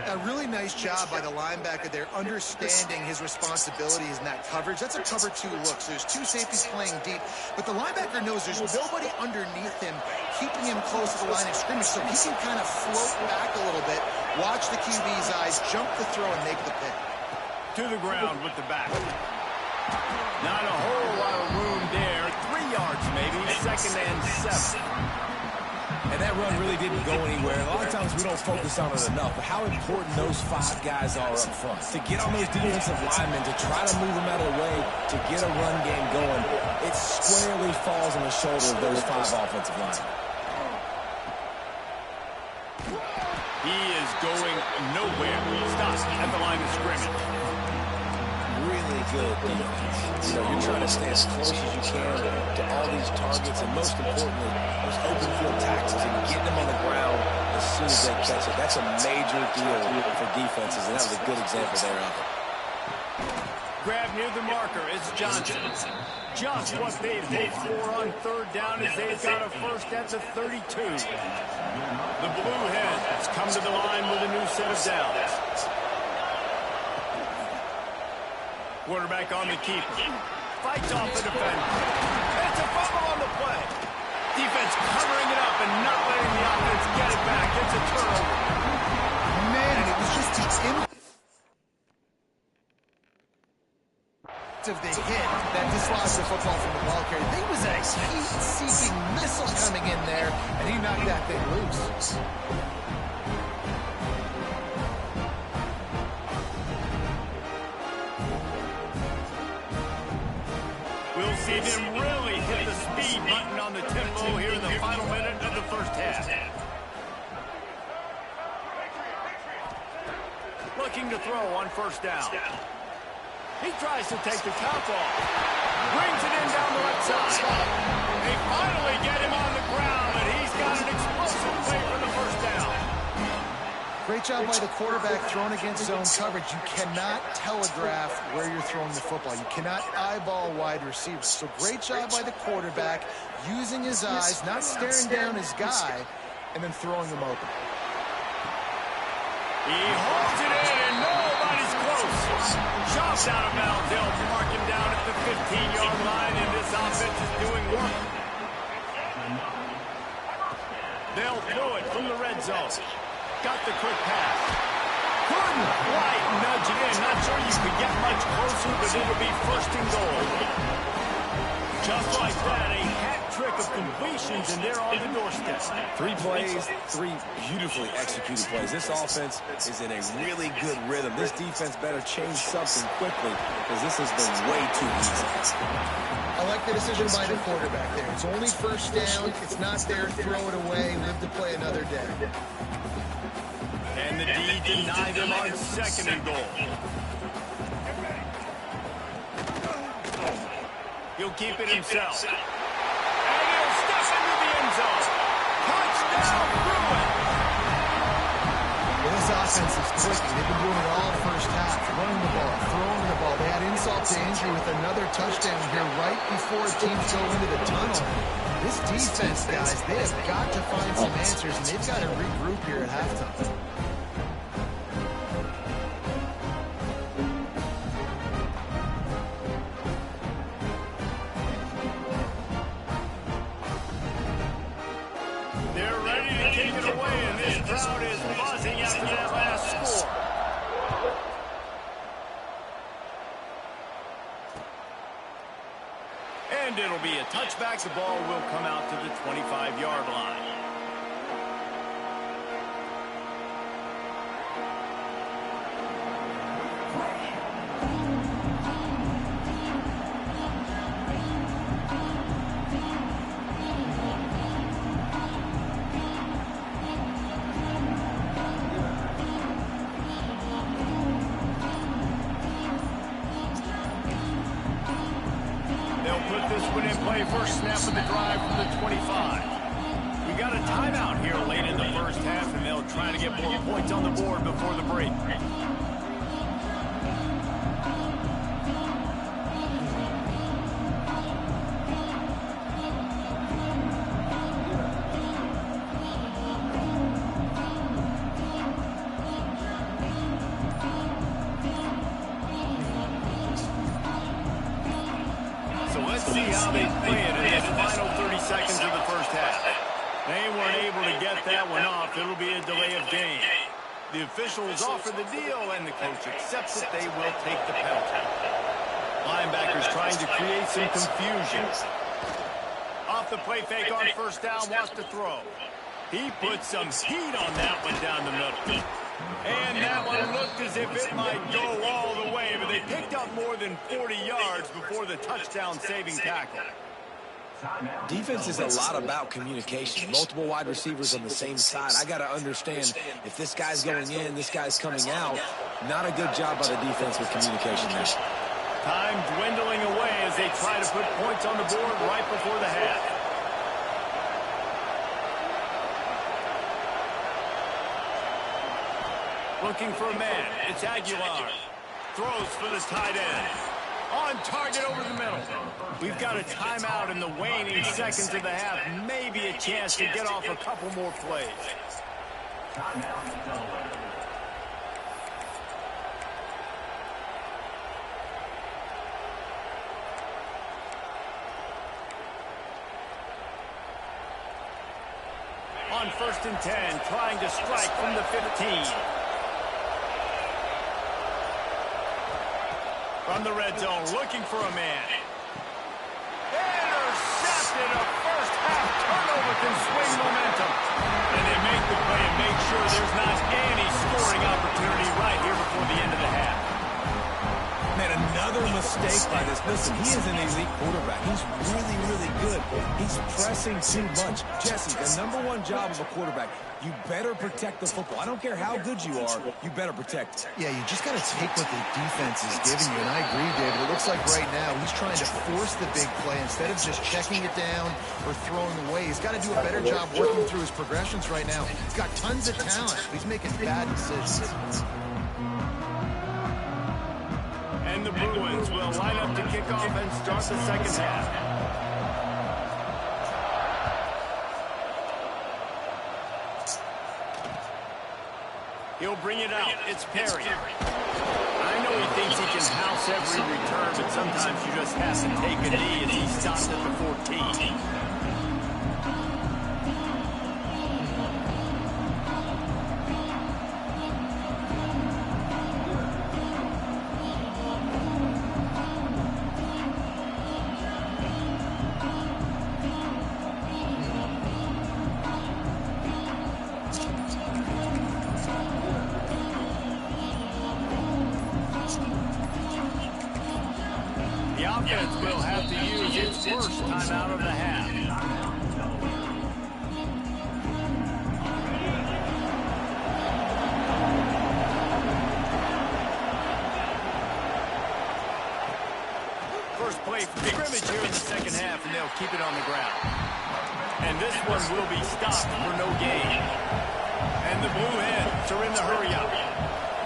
A really nice job by the linebacker there, understanding his responsibilities in that coverage. That's a cover 2 look. So there's 2 safeties playing deep, but the linebacker knows there's nobody underneath him, keeping him close to the line of scrimmage, so he can kind of float back a little bit, watch the QB's eyes, jump the throw, and make the pick. To the ground with the back. Not a whole lot of room there. 3 yards maybe. 2nd and 7. And that run really didn't go anywhere. A lot of times we don't focus on it enough, but how important those 5 guys are up front. To get on those defensive linemen, to try to move them out of the way, to get a run game going, it squarely falls on the shoulder of those 5 offensive linemen. He is going nowhere. Stops at the line of scrimmage. Really good defense. You know, you're trying to stay as close as you can to all these targets, and most importantly, those open field tackles and getting them on the ground as soon as they catch it. That's a major deal for defenses, and that was a good example there of it. Grab near the marker. It's Johnson. Just what they've hoped for on 3rd down as they've got a first at the 32. The Blue Hens come to the line with a new set of downs. Quarterback on the keeper. Fights off the defender. It's a fumble on the play. Defense covering it up and not letting the offense get it back. It's a turnover. Man, it was just the impact of the hit that dislodged the football from the ball carrier. There was a heat-seeking missile coming in there, and he knocked that thing loose. We'll see them really hit the speed button on the tempo here in the final minute of the first half. Looking to throw on first down. He tries to take the top off. Brings it in down the right side. They finally get him on the ground, and he's got an explosive play for the first down. Great job by the quarterback throwing against zone coverage. You cannot telegraph where you're throwing the football. You cannot eyeball wide receivers. So great job by the quarterback using his eyes, not staring down his guy, and then throwing him open. He holds it in, and nobody's close. Shots out of bounds. They'll mark him down at the 15-yard line, and this offense is doing work. They'll throw it from the red zone. Got the quick pass. Couldn't quite nudge it in. Not sure you could get much closer, but it'll be first and goal. Just like that, a hat trick of completions, and they're on the doorstep. 3 plays, 3 beautifully executed plays. This offense is in a really good rhythm. This defense better change something quickly because this has been way too easy. I like the decision by the quarterback there. It's only first down. It's not there. Throw it away. Live to play another day. And the D denied him on second and goal. He'll keep it himself. And he'll step into the end zone. Touchdown, Bruin! Well, this offense is quick. They've been doing it all first half. Running the ball, throwing the ball. They had insult to injury with another touchdown here right before teams go into the tunnel. This defense, guys, they have got to find some answers, and they've got to regroup here at halftime. Crowd is buzzing after that last score. And it'll be a touchback. The ball will come out to the 25-yard line. First snap of the drive from the 25. We got a timeout here late in the first half, and they'll try to get more points on the board before the break. See how they play it in the final 30 seconds of the first half. They weren't able to get that one off. It'll be a delay of game. The officials offer the deal, and the coach accepts it. They will take the penalty. Linebackers trying to create some confusion. Off the play fake on first down, wants to throw. He put some heat on that one down the middle. And that one looked as if it might go all the way, but they picked up more than 40 yards before the touchdown-saving tackle. Defense is a lot about communication. Multiple wide receivers on the same side. I got to understand if this guy's going in, this guy's coming out. Not a good job by the defense with communication there. Time dwindling away as they try to put points on the board right before the half. Looking for a man. It's Aguilar. Throws for the tight end. On target over the middle. We've got a timeout in the waning seconds of the half. Maybe a chance to get off a couple more plays. On 1st and 10, trying to strike from the 15. From the red zone, looking for a man. Intercepted. A first half turnover can swing momentum. And they make the play and make sure there's not any scoring opportunity right here before the end of the half. Man, another mistake by this. Listen, he is an elite quarterback. He's really, really good. He's pressing too much. Jesse, the #1 job of a quarterback, you better protect the football. I don't care how good you are, you better protect it. Yeah, you just got to take what the defense is giving you, and I agree, David. It looks like right now he's trying to force the big play instead of just checking it down or throwing away. He's got to do a better job working through his progressions right now. He's got tons of talent, but he's making bad decisions. And the Bruins will line up to kick off and start the second half. He'll bring it out. It's Perry. I know he thinks he can house every return, but sometimes you just have to take a knee as he stops at the 14. The offense will have to use its first timeout of the half. First play from scrimmage here in the second half, and they'll keep it on the ground. And this one will be stopped for no gain. And the Blue Hens are in the hurry-up.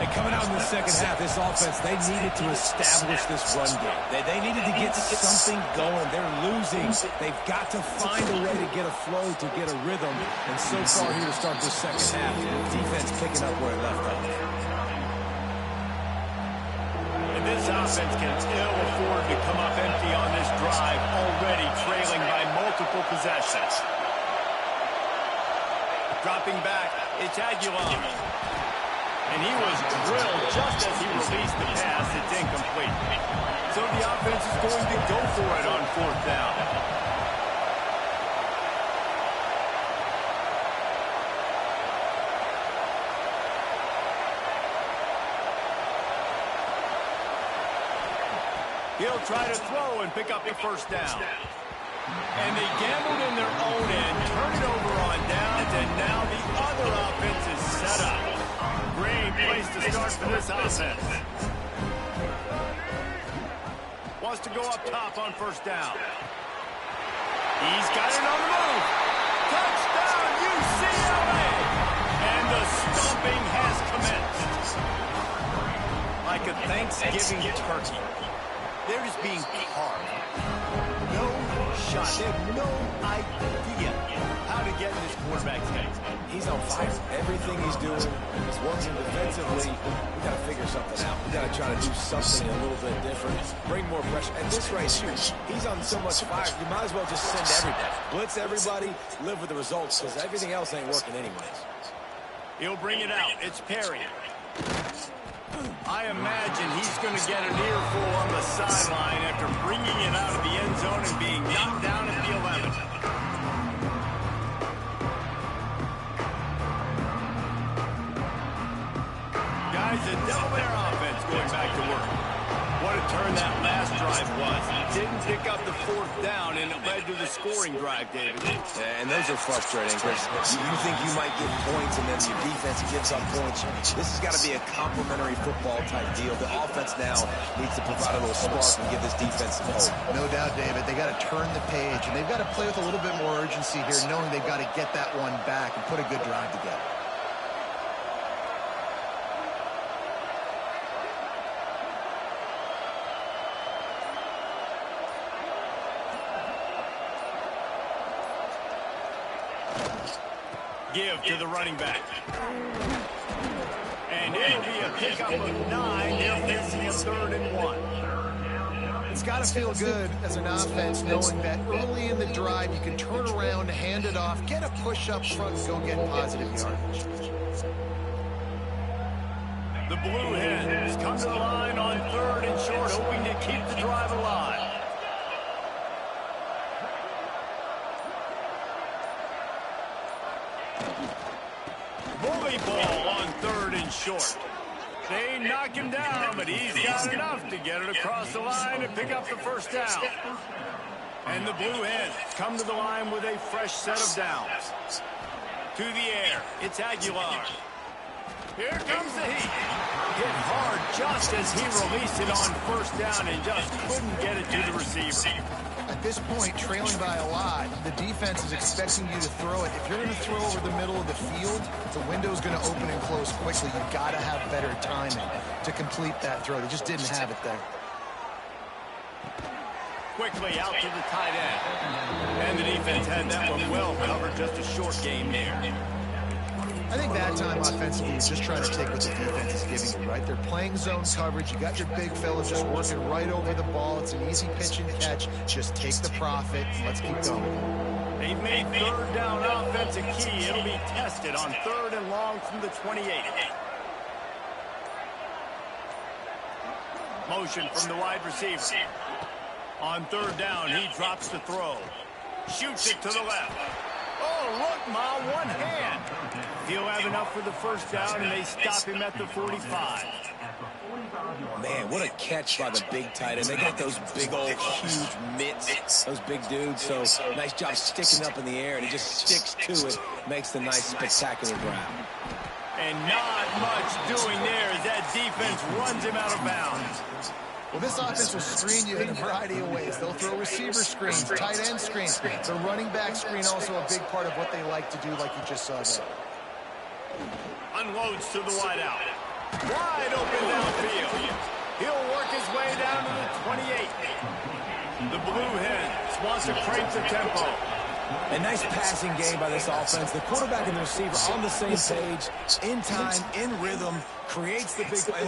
And coming out in the second half, this offense, they needed to establish this run game. They needed to get something going. They're losing. They've got to find a way to get a flow, to get a rhythm. And so far here to start this second half, defense picking up where it left off. And this offense can ill afford to come up empty on this drive, already trailing by multiple possessions. Dropping back, it's Aguilar. And he was drilled just as he released the pass. It's incomplete. So the offense is going to go for it on 4th down. He'll try to throw and pick up the first down. And they gambled in their own end, turn it over on downs, and now the other offense is set up. Great place to start for this offense. Wants to go up top on 1st down. He's got it on the move. Touchdown, UCLA! And the stomping has commenced. Like a Thanksgiving turkey. They're just being carved. No shot. They have no idea how to get in this quarterback's head. He's on fire. Everything he's doing is working defensively. We got to figure something out. We got to try to do something a little bit different. Bring more pressure. At this rate, he's on so much fire. You might as well just send everybody. Blitz everybody. Live with the results because everything else ain't working anyways. He'll bring it out. It's Perry. I imagine he's going to get an earful on the sideline after bringing it out of the end zone and being knocked down at the 11. Guys, the Delaware offense going back to work. What a turn that last drive was. Didn't pick up the 4th down, and it led to the scoring drive, David. Yeah, and those are frustrating because you think you might get points and then your defense gives up points. This has got to be a complementary football type deal. The offense now needs to provide a little spark and give this defense some hope. No doubt, David. They got to turn the page, and they've got to play with a little bit more urgency here, knowing they've got to get that one back and put a good drive together. Give to the running back. And it'll be a pickup of 9. They're facing a 3rd and 1. It's got to feel good as an offense knowing that early in the drive you can turn around, hand it off, get a push up front, and go get positive yardage. The Blue Hens come to the line on 3rd and short, hoping Bully ball on 3rd and short. They knock him down, but he's got enough to get it across the line and pick up the first down. And the Blue Hens come to the line with a fresh set of downs. To the air, it's Aguilar. Here comes the heat. Hit hard just as he released it on first down and just couldn't get it to the receiver. At this point, trailing by a lot, the defense is expecting you to throw it. If you're going to throw over the middle of the field, the window's going to open and close quickly. You've got to have better timing to complete that throw. They just didn't have it there. Quickly out to the tight end. And the defense had that one well covered, just a short game there. I think that time offensively, you're just trying to take what the defense is giving you, right? They're playing zone coverage. You got your big fella just working right over the ball. It's an easy pitch and catch. Just take the profit. Let's keep going. They've made 3rd down offense a key. It'll be tested on 3rd and long from the 28. Motion from the wide receiver. On 3rd down, he drops the throw. Shoots it to the left. Oh, look, Ma, one hand. He'll have enough for the first down, and they stop him at the 45. Man, what a catch by the big tight end. They got those big old huge mitts, those big dudes. So nice job sticking up in the air, and he just sticks to it, makes the nice spectacular grab. And not much doing there as that defense runs him out of bounds. Well, this offense will screen you in a variety of ways. They'll throw receiver screens, tight end screens. The running back screen also a big part of what they like to do, like you just saw there. Unloads to the wide out. Wide open downfield. He'll work his way down to the 28. The Blue Hens wants to crank the tempo. A nice passing game by this offense. The quarterback and the receiver on the same page, in time, in rhythm, creates the big play.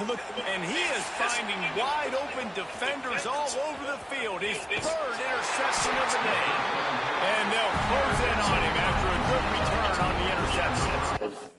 And he is finding wide open defenders all over the field. His 3rd interception of the day. And they'll close in on him after a good return on the interception.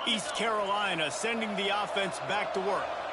East Carolina sending the offense back to work.